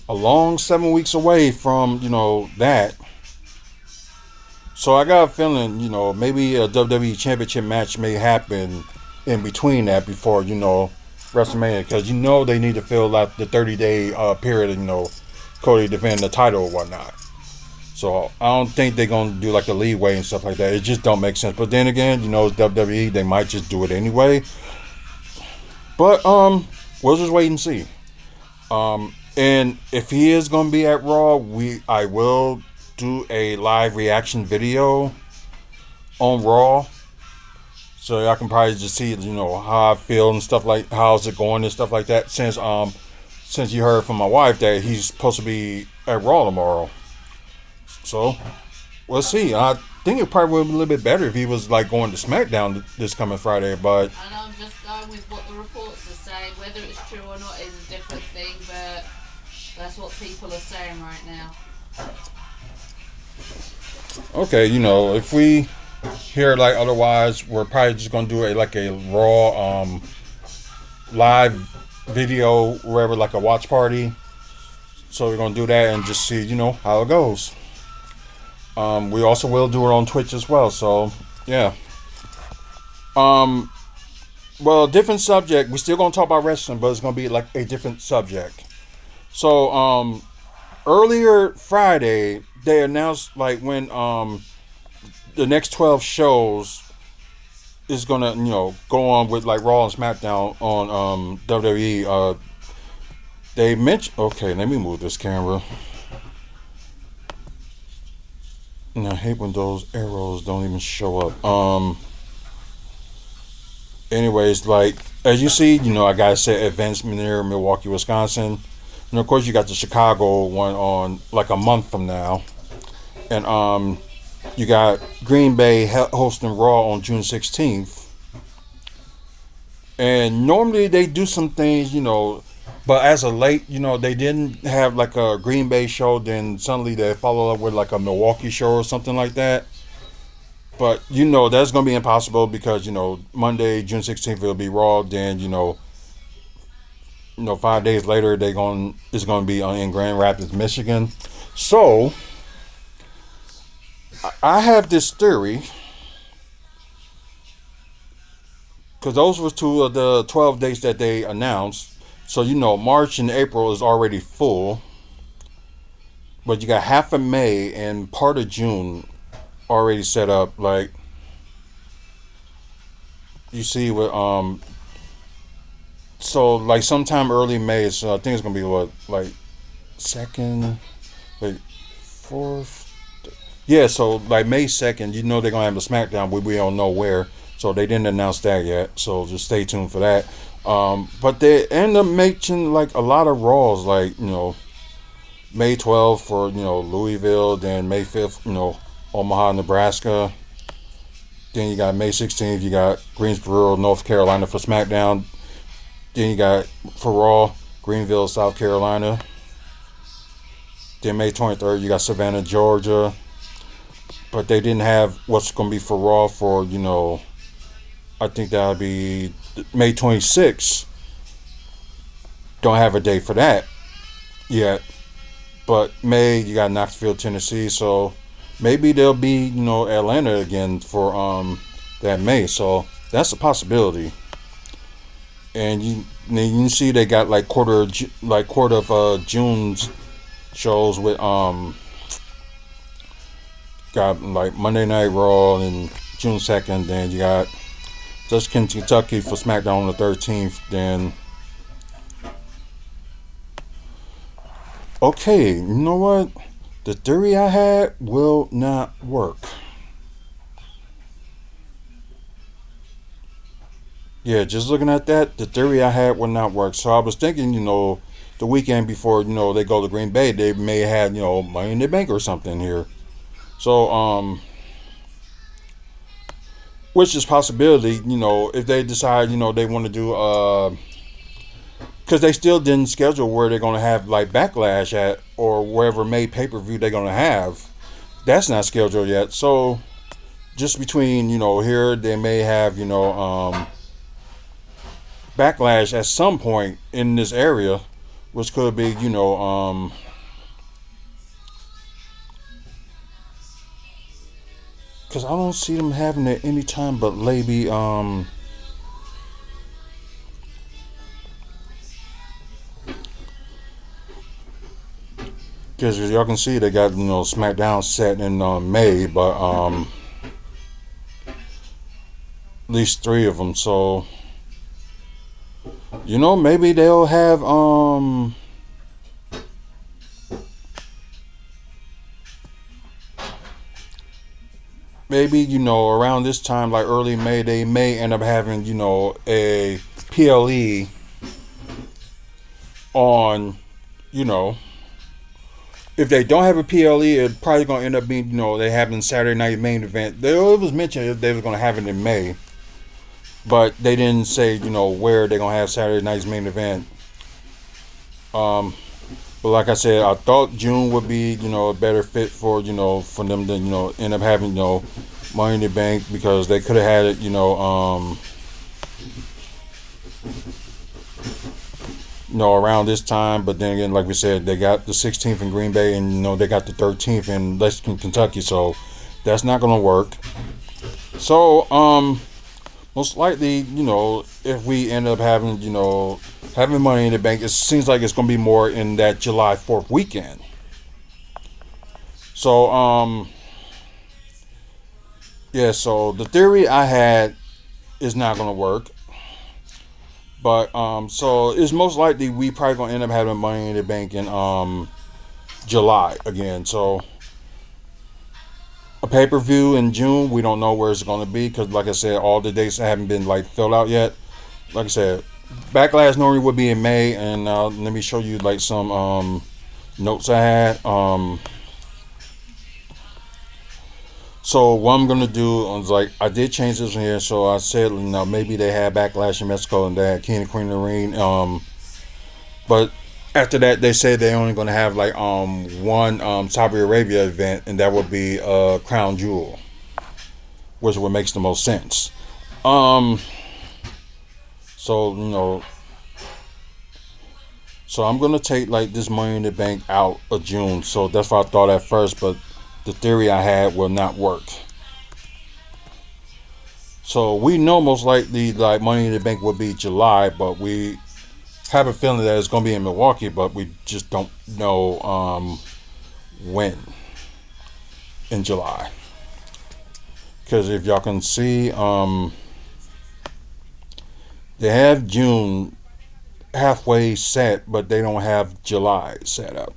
a long 7 weeks away from that. So I got a feeling maybe a WWE Championship match may happen in between that before WrestleMania, because they need to fill out the 30-day period Cody defending the title or whatnot. So I don't think they're gonna do like a leeway and stuff like that. It just don't make sense. But then again, it's WWE, they might just do it anyway. But we'll just wait and see. And if he is gonna be at Raw, I will do a live reaction video on Raw. so y'all can probably just see how I feel and stuff like how's it going and stuff like that. Since you heard from my wife that he's supposed to be at Raw tomorrow, so we'll see. I think it probably would be a little bit better if he was like going to SmackDown this coming Friday, but And I'm just going with what the reports are saying. Whether it's true or not is a different thing, but that's what people are saying right now. okay, if we hear like otherwise, we're probably just gonna do a Raw live video, wherever, like a watch party. So we're gonna do that and just see, how it goes. We also will do it on Twitch as well. So yeah. Um, well, different subject. We're still gonna talk about wrestling, but it's gonna be like a different subject. So earlier Friday they announced like when the next 12 shows is gonna go on with like Raw and SmackDown on WWE. They mentioned. Okay, let me move this camera. And I hate when those arrows don't even show up. Anyways, like as you see, I gotta say events near Milwaukee, Wisconsin. And of course, you got the Chicago one on like a month from now, and you got Green Bay hosting Raw on June 16th. And normally they do some things, but as of late, they didn't have like a Green Bay show. Then suddenly they follow up with like a Milwaukee show or something like that. But that's gonna be impossible because Monday, June 16th, will be Raw. Then 5 days later it's gonna be in Grand Rapids, Michigan. So I have this theory because those were two of the 12 dates that they announced. So March and April is already full, but you got half of May and part of June already set up. Like you see with so like sometime early May. So I think it's gonna be what, like second, like fourth. Yeah, so like May 2nd, they're gonna have a SmackDown, but we don't know where. So they didn't announce that yet. So just stay tuned for that. But they end up making like a lot of Raws, like May 12th for Louisville, then May 5th, Omaha, Nebraska. Then you got May 16th, you got Greensboro, North Carolina for SmackDown. Then you got for Raw, Greenville, South Carolina. Then May 23rd, you got Savannah, Georgia. But they didn't have what's going to be for Raw for, I think that'll be May 26th. Don't have a date for that yet. But May, you got Knoxville, Tennessee. So maybe there'll be, Atlanta again for that May. So that's a possibility. And you see they got like quarter of June's shows with got like Monday Night Raw and June 2nd. Then you got just Kentucky for SmackDown on the 13th. Then okay, you know what? The theory I had will not work. Yeah, just looking at that, the theory I had will not work. So I was thinking, the weekend before, they go to Green Bay, they may have, Money in the Bank or something here. So, which is possibility, if they decide, they want to do, because they still didn't schedule where they're going to have like Backlash at or wherever May pay-per-view they're going to have. That's not scheduled yet. So, just between, here, they may have, Backlash at some point in this area, which could be, because I don't see them having it any time but maybe, because y'all can see they got, SmackDown set in May, but at least 3 of them. So, maybe they'll have maybe around this time, like early May, they may end up having a PLE on you know if they don't have a PLE, it's probably gonna end up being they having Saturday night main event. It was mentioned if they were gonna have it in May, but they didn't say where they're gonna have Saturday night's main event. Um, but like I said, I thought June would be a better fit for them to end up having Money in the Bank, because they could have had it around this time. But then again, like we said, they got the 16th in Green Bay, and they got the 13th in Lexington, Kentucky. So that's not gonna work. So most likely, if we end up having having Money in the Bank, it seems like it's gonna be more in that July 4th weekend. So yeah. So the theory I had is not gonna work. But so it's most likely we probably gonna end up having Money in the Bank in July again. So a pay per view in June, we don't know where it's gonna be, because like I said, all the dates haven't been like filled out yet. Like I said, Backlash normally would be in May, and let me show you like some notes I had. So what I'm gonna do is, like, I did change this in here. So I said, maybe they had Backlash in Mexico and they had King and Queen of the Ring. But after that, they said they're only gonna have like one Saudi Arabia event, and that would be Crown Jewel, which would makes the most sense. Um, so so I'm gonna take like this Money in the Bank out of June. So that's what I thought at first, but the theory I had will not work. So we know most likely like Money in the Bank will be July, but we have a feeling that it's going to be in Milwaukee, but we just don't know when in July. Because if y'all can see, they have June halfway set, but they don't have July set up.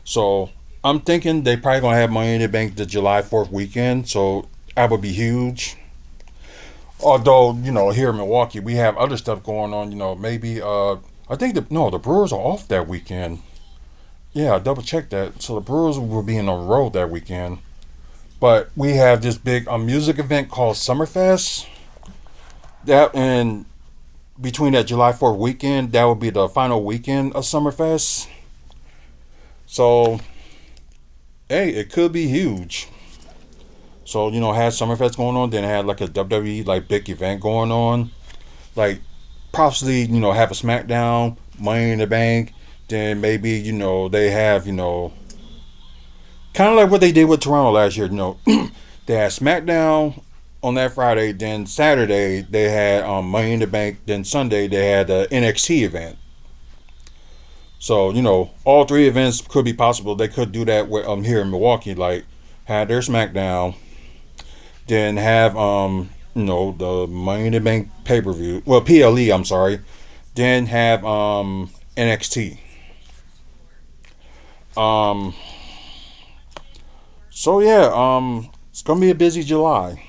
So I'm thinking they probably gonna have Money in the Bank the July 4th weekend, so that would be huge. Although here in Milwaukee we have other stuff going on. Maybe I think the Brewers are off that weekend. Yeah, I double checked that. So the Brewers will be in a road that weekend. But we have this big music event called Summerfest. That, and between that July 4th weekend, that will be the final weekend of Summerfest. So hey, it could be huge. So had Summerfest going on, then had like a WWE like big event going on, like possibly have a SmackDown, Money in the Bank, then maybe they have kind of like what they did with Toronto last year. They had SmackDown on that Friday, then Saturday they had Money in the Bank, then Sunday they had the NXT event. So all three events could be possible. They could do that with, here in Milwaukee, like have their SmackDown, then have the Money in the Bank pay per view. Well, PLE, I'm sorry. Then have NXT. Um, so yeah, it's gonna be a busy July.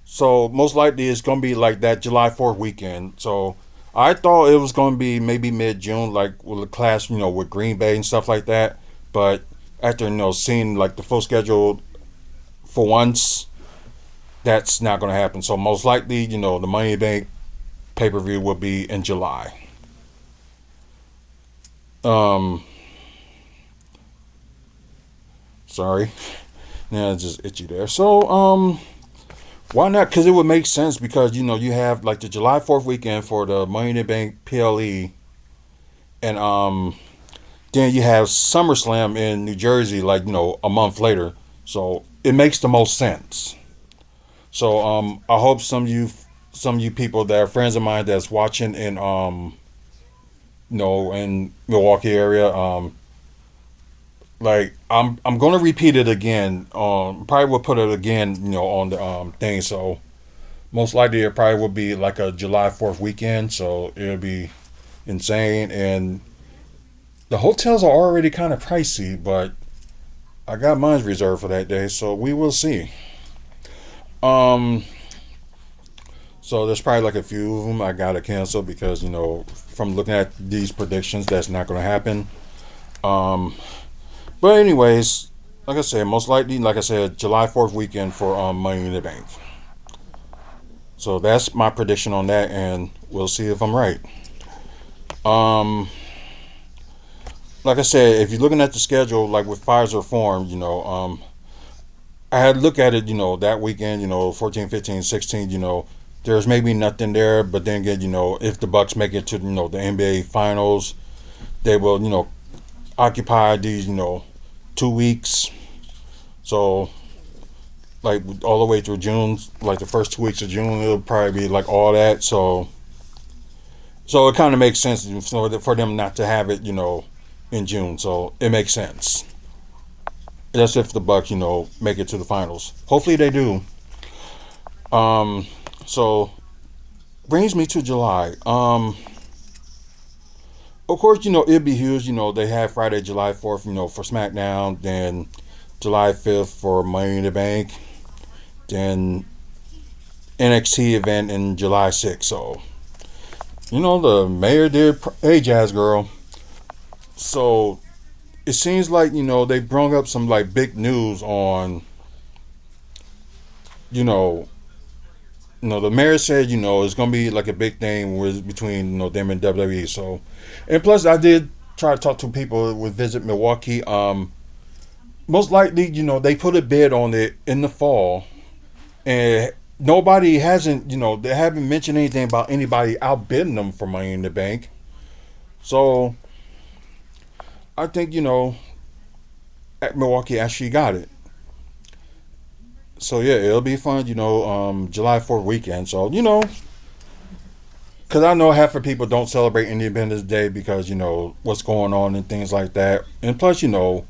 So most likely it's gonna be like that July 4th weekend. So I thought it was gonna be maybe mid June, like with the clash, with Green Bay and stuff like that. But after seeing like the full schedule for once, that's not gonna happen. So most likely, the Money in the Bank pay per view will be in July. Um, Sorry, yeah, it's just itchy there. So why not? Because it would make sense, because you have like the July 4th weekend for the Money in the Bank PLE, and then you have SummerSlam in New Jersey like a month later. So it makes the most sense. So I hope some of you people that are friends of mine that's watching in in Milwaukee area, like I'm gonna repeat it again. Probably will put it again, on the thing. So most likely it probably will be like a July 4th weekend. So it'll be insane, and the hotels are already kind of pricey, but I got mine reserved for that day. So we will see. Um, so there's probably like a few of them I gotta cancel because from looking at these predictions, that's not gonna happen. Um, but anyways, like I said, most likely, like I said, July 4th weekend for Money in the Bank. So that's my prediction on that, and we'll see if I'm right. Um, like I said, if you're looking at the schedule, like with Pfizer Forum, I had to look at it, that weekend, 14, 15, 16, there's maybe nothing there, but then again, if the Bucks make it to, the NBA Finals, they will, occupy these, 2 weeks. So, like, all the way through June, like the first 2 weeks of June, it'll probably be like all that. So it kind of makes sense for them not to have it, in June. So it makes sense. That's if the Bucks, make it to the finals. Hopefully they do. Um, so brings me to July. Of course, it'd be huge. They have Friday, July 4th, for SmackDown, then July 5th for Money in the Bank, then NXT event in July 6th. So, the mayor did a Jazz Girl. So it seems like, they brung up some like big news on, you know, the mayor said, it's gonna be like a big thing between them and WWE. So, and plus, I did try to talk to people who would visit Milwaukee. Most likely, they put a bid on it in the fall, and nobody hasn't, they haven't mentioned anything about anybody outbidding them for Money in the Bank. So, I think at Milwaukee actually got it. So yeah, it'll be fun. July 4th weekend. So because I know half of people don't celebrate Independence Day because what's going on and things like that, and plus all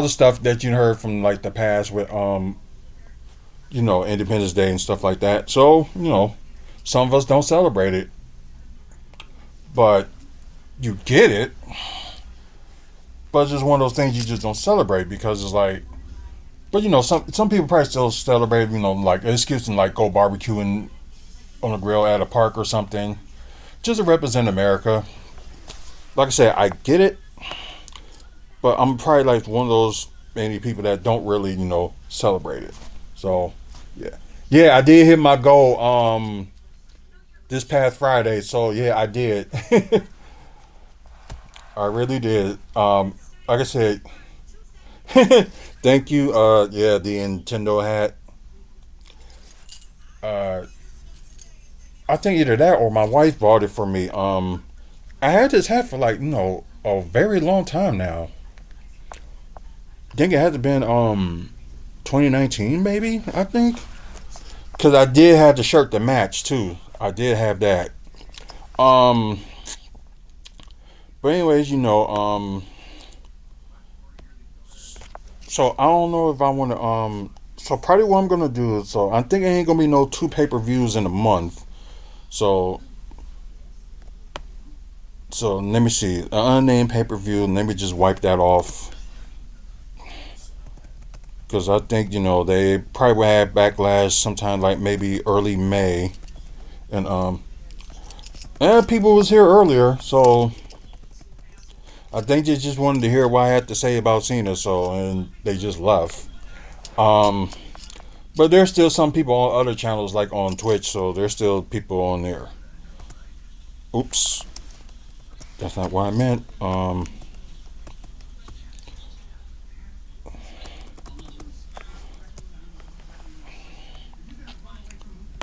the stuff that you heard from like the past with Independence Day and stuff like that. So some of us don't celebrate it, but you get it. But it's just one of those things you just don't celebrate because it's like. But some people probably still celebrate. Like an excuse to like go barbecuing on a grill at a park or something, just to represent America. Like I said, I get it, but I'm probably like one of those many people that don't really celebrate it. So yeah, yeah, I did hit my goal this past Friday. So yeah, I did. I really did. Like I said. Thank you. Yeah, the Nintendo hat. Uh, I think either that or my wife bought it for me. I had this hat for like a very long time now. I think it had to been 2019 maybe. I think because I did have the shirt to match too. I did have that. Um, but anyways, so I don't know if I want to. So probably what I'm gonna do is so I'm thinking ain't gonna be no two pay-per-views in a month. So let me see an unnamed pay-per-view. Let me just wipe that off because I think they probably will have backlash sometime like maybe early May, and people was here earlier, so I think they just wanted to hear what I had to say about Cena, so and they just left. Um, but there's still some people on other channels like on Twitch, so there's still people on there. Oops, that's not what I meant.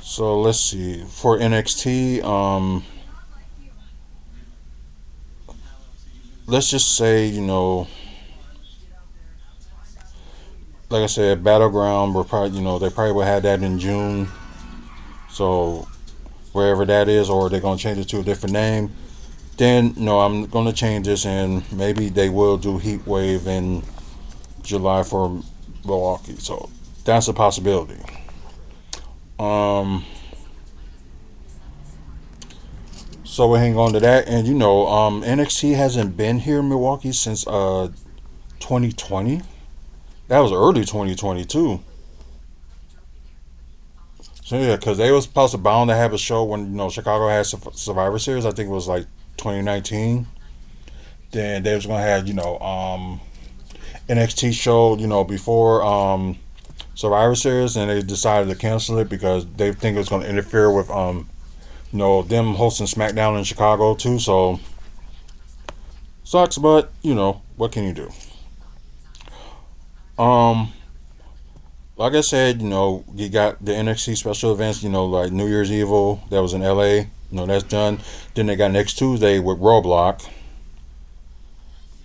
So let's see for NXT. Let's just say like I said, Battleground. We're probably they probably will have that in June. So wherever that is, or they're gonna change it to a different name. Then no, I'm gonna change this, and maybe they will do Heat Wave in July for Milwaukee. So that's a possibility. Um, so we hang on to that, and NXT hasn't been here in Milwaukee since 2020. That was early 2022. So yeah, because they was supposed to bound to have a show when Chicago had Survivor Series. I think it was like 2019. Then they was gonna have NXT show before Survivor Series, and they decided to cancel it because they think it was gonna interfere with them hosting SmackDown in Chicago too. So sucks, but what can you do? Um, like I said, you got the NXT special events. Like New Year's Evil that was in LA. That's done. Then they got next Tuesday with Roblox.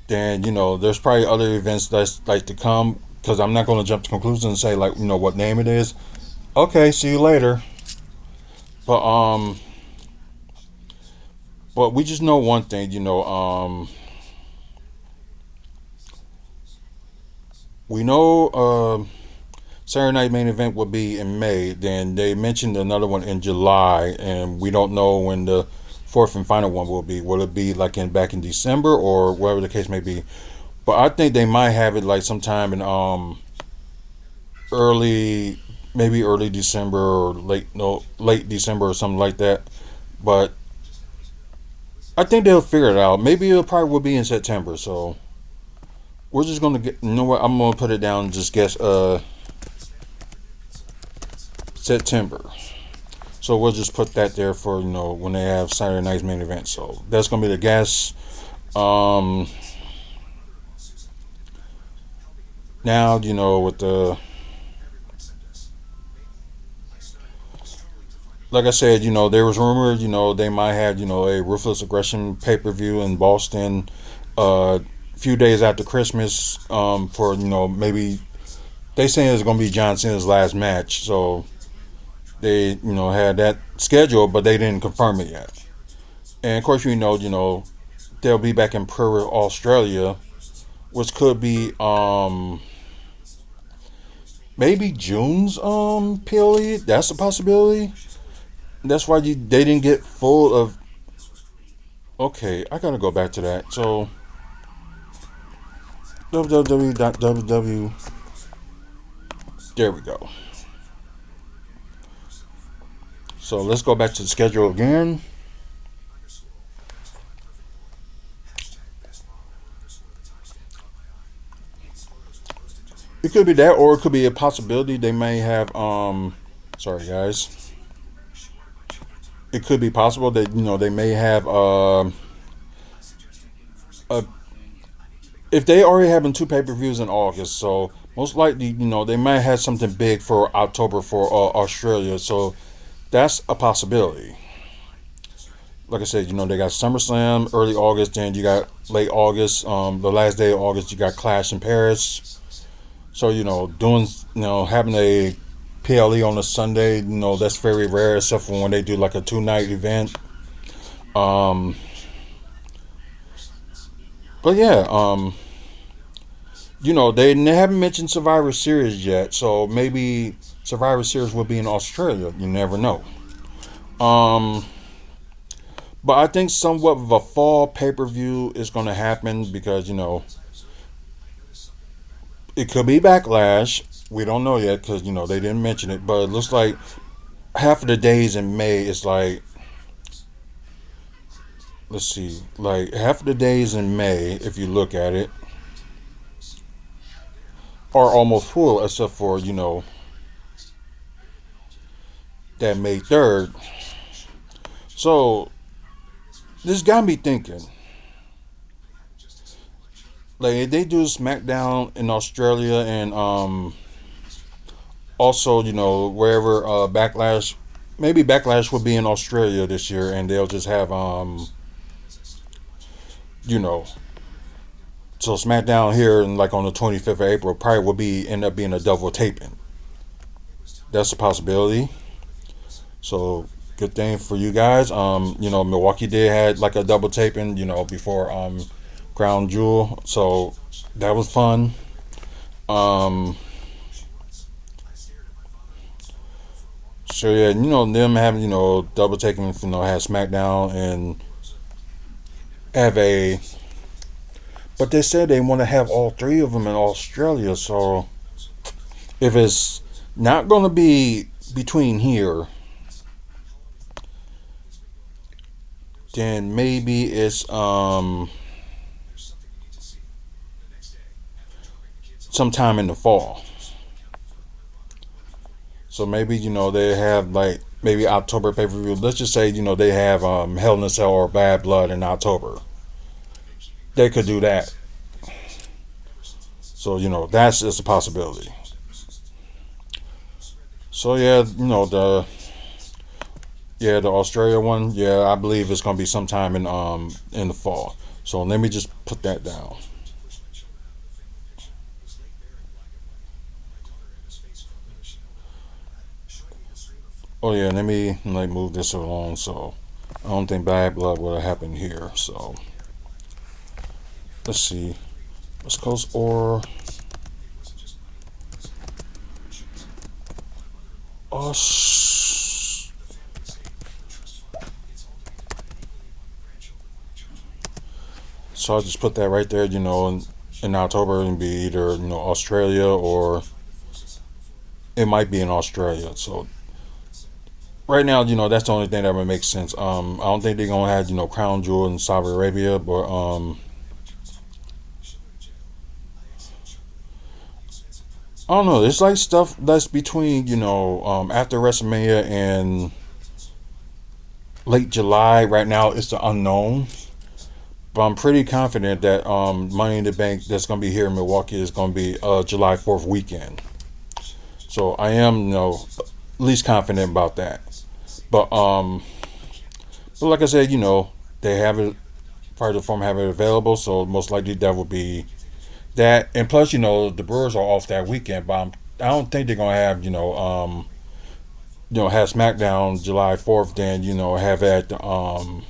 Then there's probably other events that's like to come because I'm not going to jump to conclusions and say like what name it is. Okay, see you later. But but we just know one thing. We know Saturday Night Main Event will be in May. Then they mentioned another one in July, and we don't know when the fourth and final one will be. Will it be like back in December or whatever the case may be? But I think they might have it like sometime in early, maybe early December or late December or something like that. But I think they'll figure it out. Maybe it probably will be in September. So we're just gonna get. You know what? I'm gonna put it down and just guess. September. So we'll just put that there for when they have Saturday night's main event. So that's gonna be the guess. Um, Now with the like I said, there was rumored, they might have, a ruthless aggression pay per view in Boston, a few days after Christmas, for maybe they saying it's gonna be John Cena's last match. So they had that scheduled, but they didn't confirm it yet. And of course, they'll be back in Prairie, Australia, which could be maybe June's PLE. That's a possibility. That's why they didn't get full of. Okay, I gotta go back to that. So www.www. There we go. So let's go back to the schedule again. It could be that, or it could be a possibility they may have. Sorry guys. It could be possible that they may have a if they already having two pay per views in August, so most likely they might have something big for October for Australia. So that's a possibility. Like I said, they got SummerSlam early August, then you got late August. The last day of August, you got Clash in Paris. So doing having a PLE on a Sunday, that's very rare, except for when they do like a 2 night event. Um, but yeah, they haven't mentioned Survivor Series yet, so maybe Survivor Series will be in Australia. You never know. Um, but I think somewhat of a fall pay per view is going to happen because it could be Backlash. We don't know yet because they didn't mention it, but it looks like half of the days in May is like, let's see, like half of the days in May, if you look at it, are almost full except for that May 3rd. So this got me thinking. Like if they do SmackDown in Australia and also wherever Backlash, maybe Backlash will be in Australia this year, and they'll just have you know so SmackDown here and like on the 25th of April probably will be end up being a double taping. That's a possibility. So good thing for you guys. Milwaukee did had like a double taping, before Crown Jewel. So that was fun. Um so yeah, them having, double taking, have SmackDown and have a but they said they want to have all three of them in Australia. So if it's not going to be between here, then maybe it's sometime in the fall. So maybe they have like maybe October pay per view. Let's just say they have Hell in a Cell or Bad Blood in October. They could do that. So that's just a possibility. So yeah, the Australia one. Yeah, I believe it's gonna be sometime in the fall. So let me just put that down. Oh yeah, let me like move this along. So I don't think Bad Blood would have happened here. So let's see. West Coast or Aus- So I'll just put that right there, in October and be either, Australia or it might be in Australia. So right now, that's the only thing that would make sense. I don't think they're gonna have, Crown Jewel in Saudi Arabia, but I don't know. It's like stuff that's between, after WrestleMania and late July. Right now, it's the unknown. But I'm pretty confident that Money in the Bank that's going to be here in Milwaukee is going to be July 4th weekend. So I am, at least confident about that. But like I said, they have it, part of the form have it available. So most likely that will be that. And plus, the Brewers are off that weekend. But I don't think they're going to have, have SmackDown July 4th. Then have at the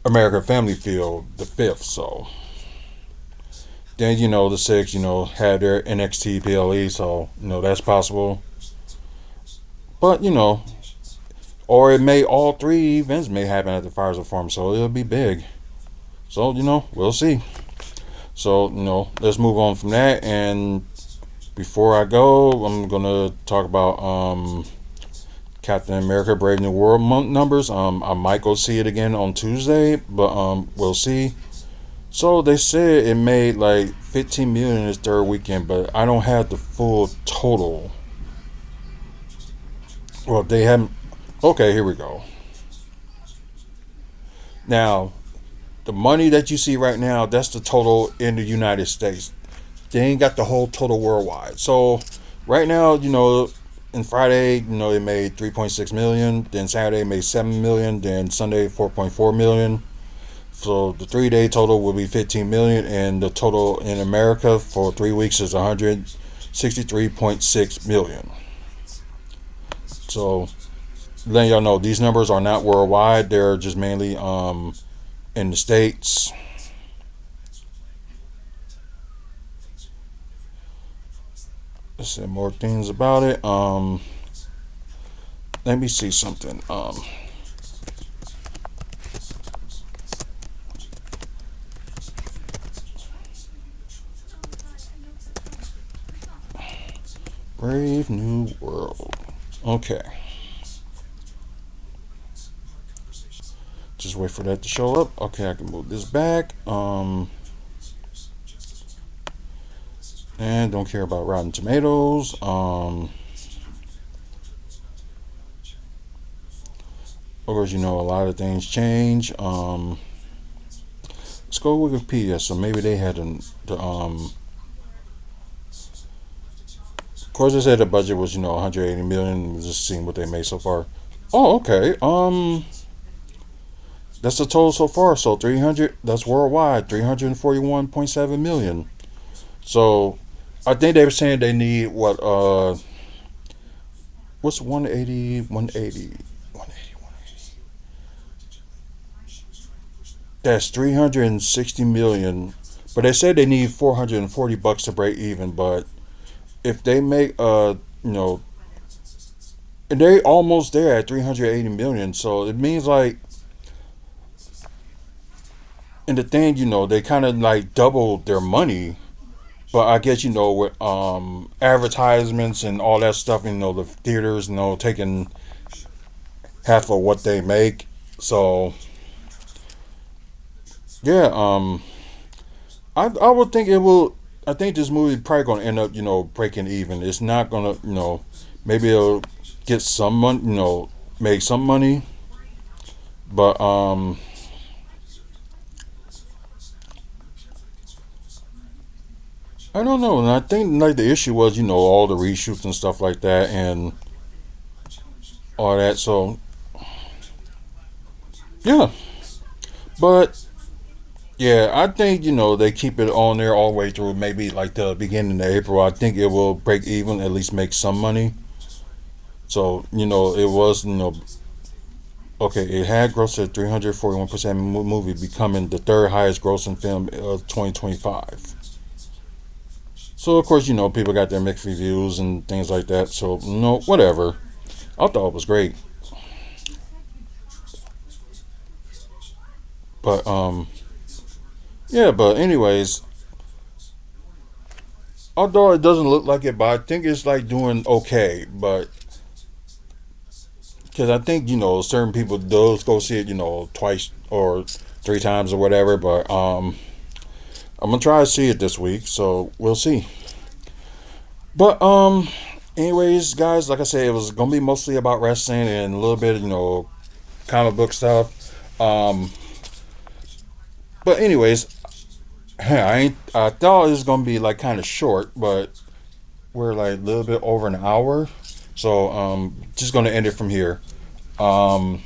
American Family Field the 5th. So then the 6th, had their NXT PLE. So that's possible. But or it may all three events may happen at the Fires of Farm. So it'll be big. So we'll see. So let's move on from that. And before I go, I'm gonna talk about Captain America: Brave New World numbers. I might go see it again on Tuesday, but we'll see. So they said it made like 15 million in its third weekend, but I don't have the full total. Well, they haven't. Okay, here we go. Now, the money that you see right now, that's the total in the United States. They ain't got the whole total worldwide. So right now, in Friday, it made 3.6 million. Then Saturday made 7 million. Then Sunday 4.4 million. So the 3 day total will be 15 million, and the total in America for 3 weeks is 163.6 million. So letting y'all know these numbers are not worldwide; they're just mainly in the states. Let's say more things about it. Let me see something. Brave New World. Okay. Just wait for that to show up. Okay, I can move this back. And don't care about Rotten Tomatoes. Of course, a lot of things change. Let's go Wikipedia. So maybe they had of course, they said the budget was 180 million. Just seeing what they made so far. Oh, okay. That's the total so far. So 300. That's worldwide. 341.7 million. So I think they were saying they need what? What's 180? 180. 180. That's 360 million. But they said they need 440 bucks to break even. But if they make and they almost there at 380 million. So it means like in the thing, they kind of like doubled their money But I guess with advertisements and all that stuff, the theaters, taking half of what they make. So yeah, I would think it will. I think this movie probably gonna end up, breaking even. It's not gonna, maybe it'll get some money, make some money, but I don't know. And I think like the issue was, all the reshoots and stuff like that, and all that. So yeah, but yeah, I think they keep it on there all the way through. Maybe like the beginning of April. I think it will break even, at least make some money. So it was okay. It had grossed at 341% movie, becoming the third highest grossing film of 2025. So of course people got their mixed reviews and things like that. So no, whatever. I thought it was great, but yeah. But anyways, although it doesn't look like it, but I think it's like doing okay. But because I think certain people does go see it twice or three times or whatever. But I'm gonna try to see it this week, so we'll see. But anyways, guys, like I said, it was gonna be mostly about wrestling and a little bit comic book stuff. Um, but anyways, I thought it was gonna be like kind of short, but we're like a little bit over an hour, so just gonna end it from here. Um,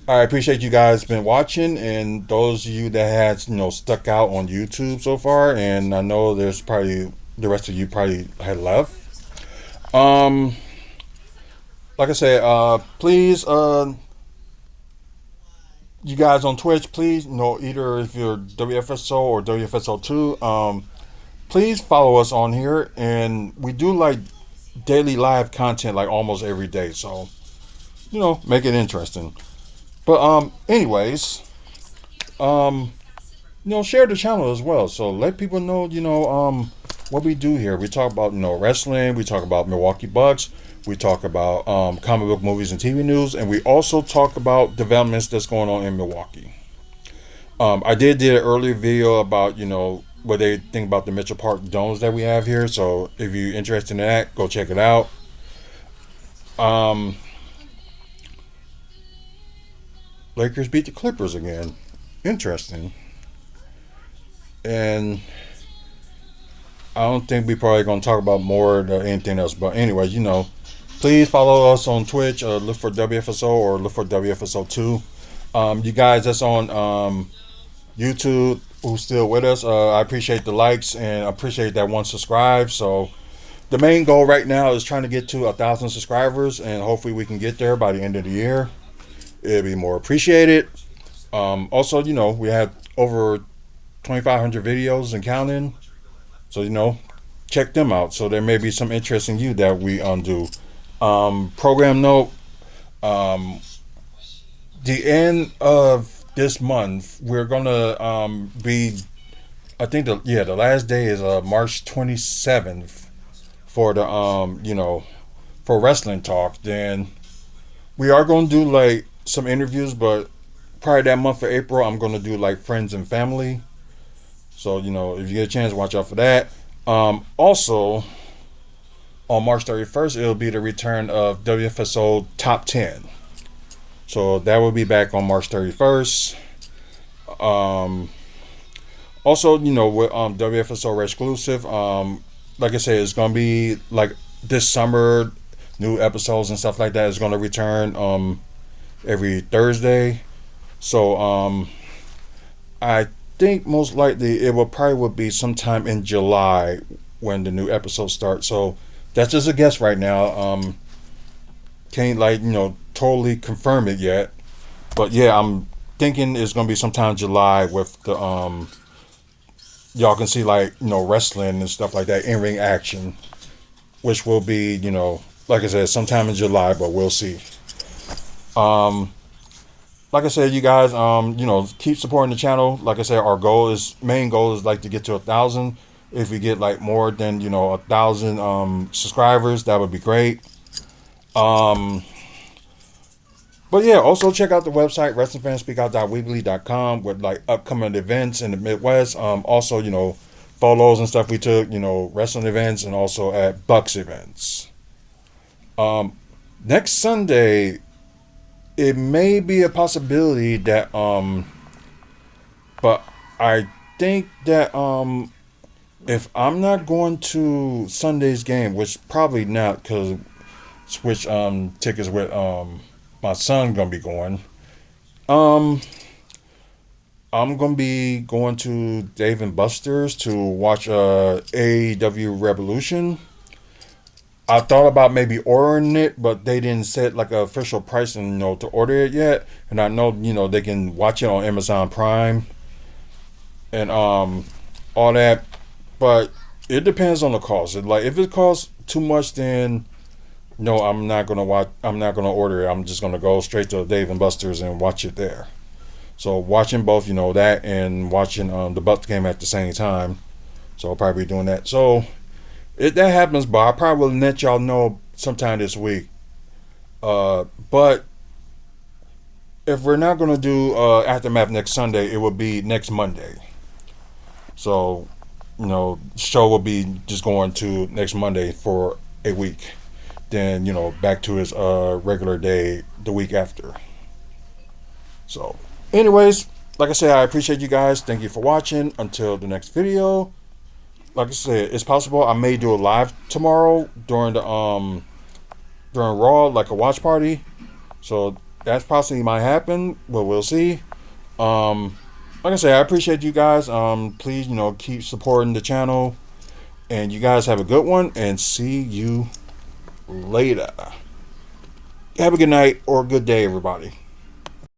I appreciate you guys been watching, and those of you that had stuck out on YouTube so far, and I know there's probably the rest of you probably had left. Um, like I said, please, you guys on Twitch, please, either if you're WFSO or WFSO2, please follow us on here, and we do like daily live content like almost every day, so make it interesting. But anyways, um, share the channel as well. So let people know, what we do here. We talk about, wrestling. We talk about Milwaukee Bucks. We talk about comic book movies and TV news, and we also talk about developments that's going on in Milwaukee. I did an earlier video about, what they think about the Mitchell Park domes that we have here. So if you're interested in that, go check it out. Um, Lakers beat the Clippers again. Interesting. And I don't think we probably gonna talk about more than anything else. But anyway, please follow us on Twitch. Look for WFSO or look for WFSO2. You guys that's on YouTube who's still with us, I appreciate the likes and appreciate that one subscribe. So the main goal right now is trying to get to 1,000 subscribers, and hopefully we can get there by the end of the year. It'll be more appreciated. Also, we have over 2,500 videos and counting. So, check them out. So there may be some interest in you that we do. Program note, the end of this month, we're going to be, I think, the last day is March 27th for the, for wrestling talk. Then we are going to do like some interviews, but probably that month of April, I'm going to do like friends and family. So, if you get a chance, watch out for that. Also, on March 31st, it'll be the return of WFSO Top 10. So, that will be back on March 31st. Also, with WFSO exclusive, like I said, it's going to be like this summer, new episodes and stuff like that is going to return every Thursday. So, I think most likely it will probably would be sometime in July when the new episodes start. So that's just a guess right now. Can't totally confirm it yet, but yeah, I'm thinking it's gonna be sometime July with the y'all can see wrestling and stuff like that, in ring action, which will be like I said, sometime in July, but we'll see. Like I said, you guys, keep supporting the channel. Like I said, our main goal is like to get to 1,000. If we get like more than 1,000 subscribers, that would be great. Um, but yeah, also check out the website wrestlingfanspeakout.weebly.com with like upcoming events in the Midwest. Also, photos and stuff we took, wrestling events and also at Bucks events. Um, Next Sunday, it may be a possibility that but I think that if I'm not going to Sunday's game, which probably not, because switch tickets with my son gonna be going. Um, I'm gonna be going to Dave and Buster's to watch AEW Revolution. I thought about maybe ordering it, but they didn't set like an official price and to order it yet. And I know they can watch it on Amazon Prime and all that, but it depends on the cost. Like if it costs too much, then no, I'm not gonna watch. I'm not gonna order it. I'm just gonna go straight to Dave and Buster's and watch it there. So watching both, that and watching the Bucks game at the same time. So I'll probably be doing that. So if that happens, but I probably will let y'all know sometime this week. But if we're not gonna do aftermath next Sunday, it will be next Monday. So show will be just going to next Monday for a week. Then back to his regular day the week after. So, anyways, like I said, I appreciate you guys. Thank you for watching. Until the next video. Like I said, it's possible I may do a live tomorrow during Raw, like a watch party. So that's possibly might happen, but we'll see. Like I said, I appreciate you guys. Please, keep supporting the channel. And you guys have a good one and see you later. Have a good night or a good day, everybody.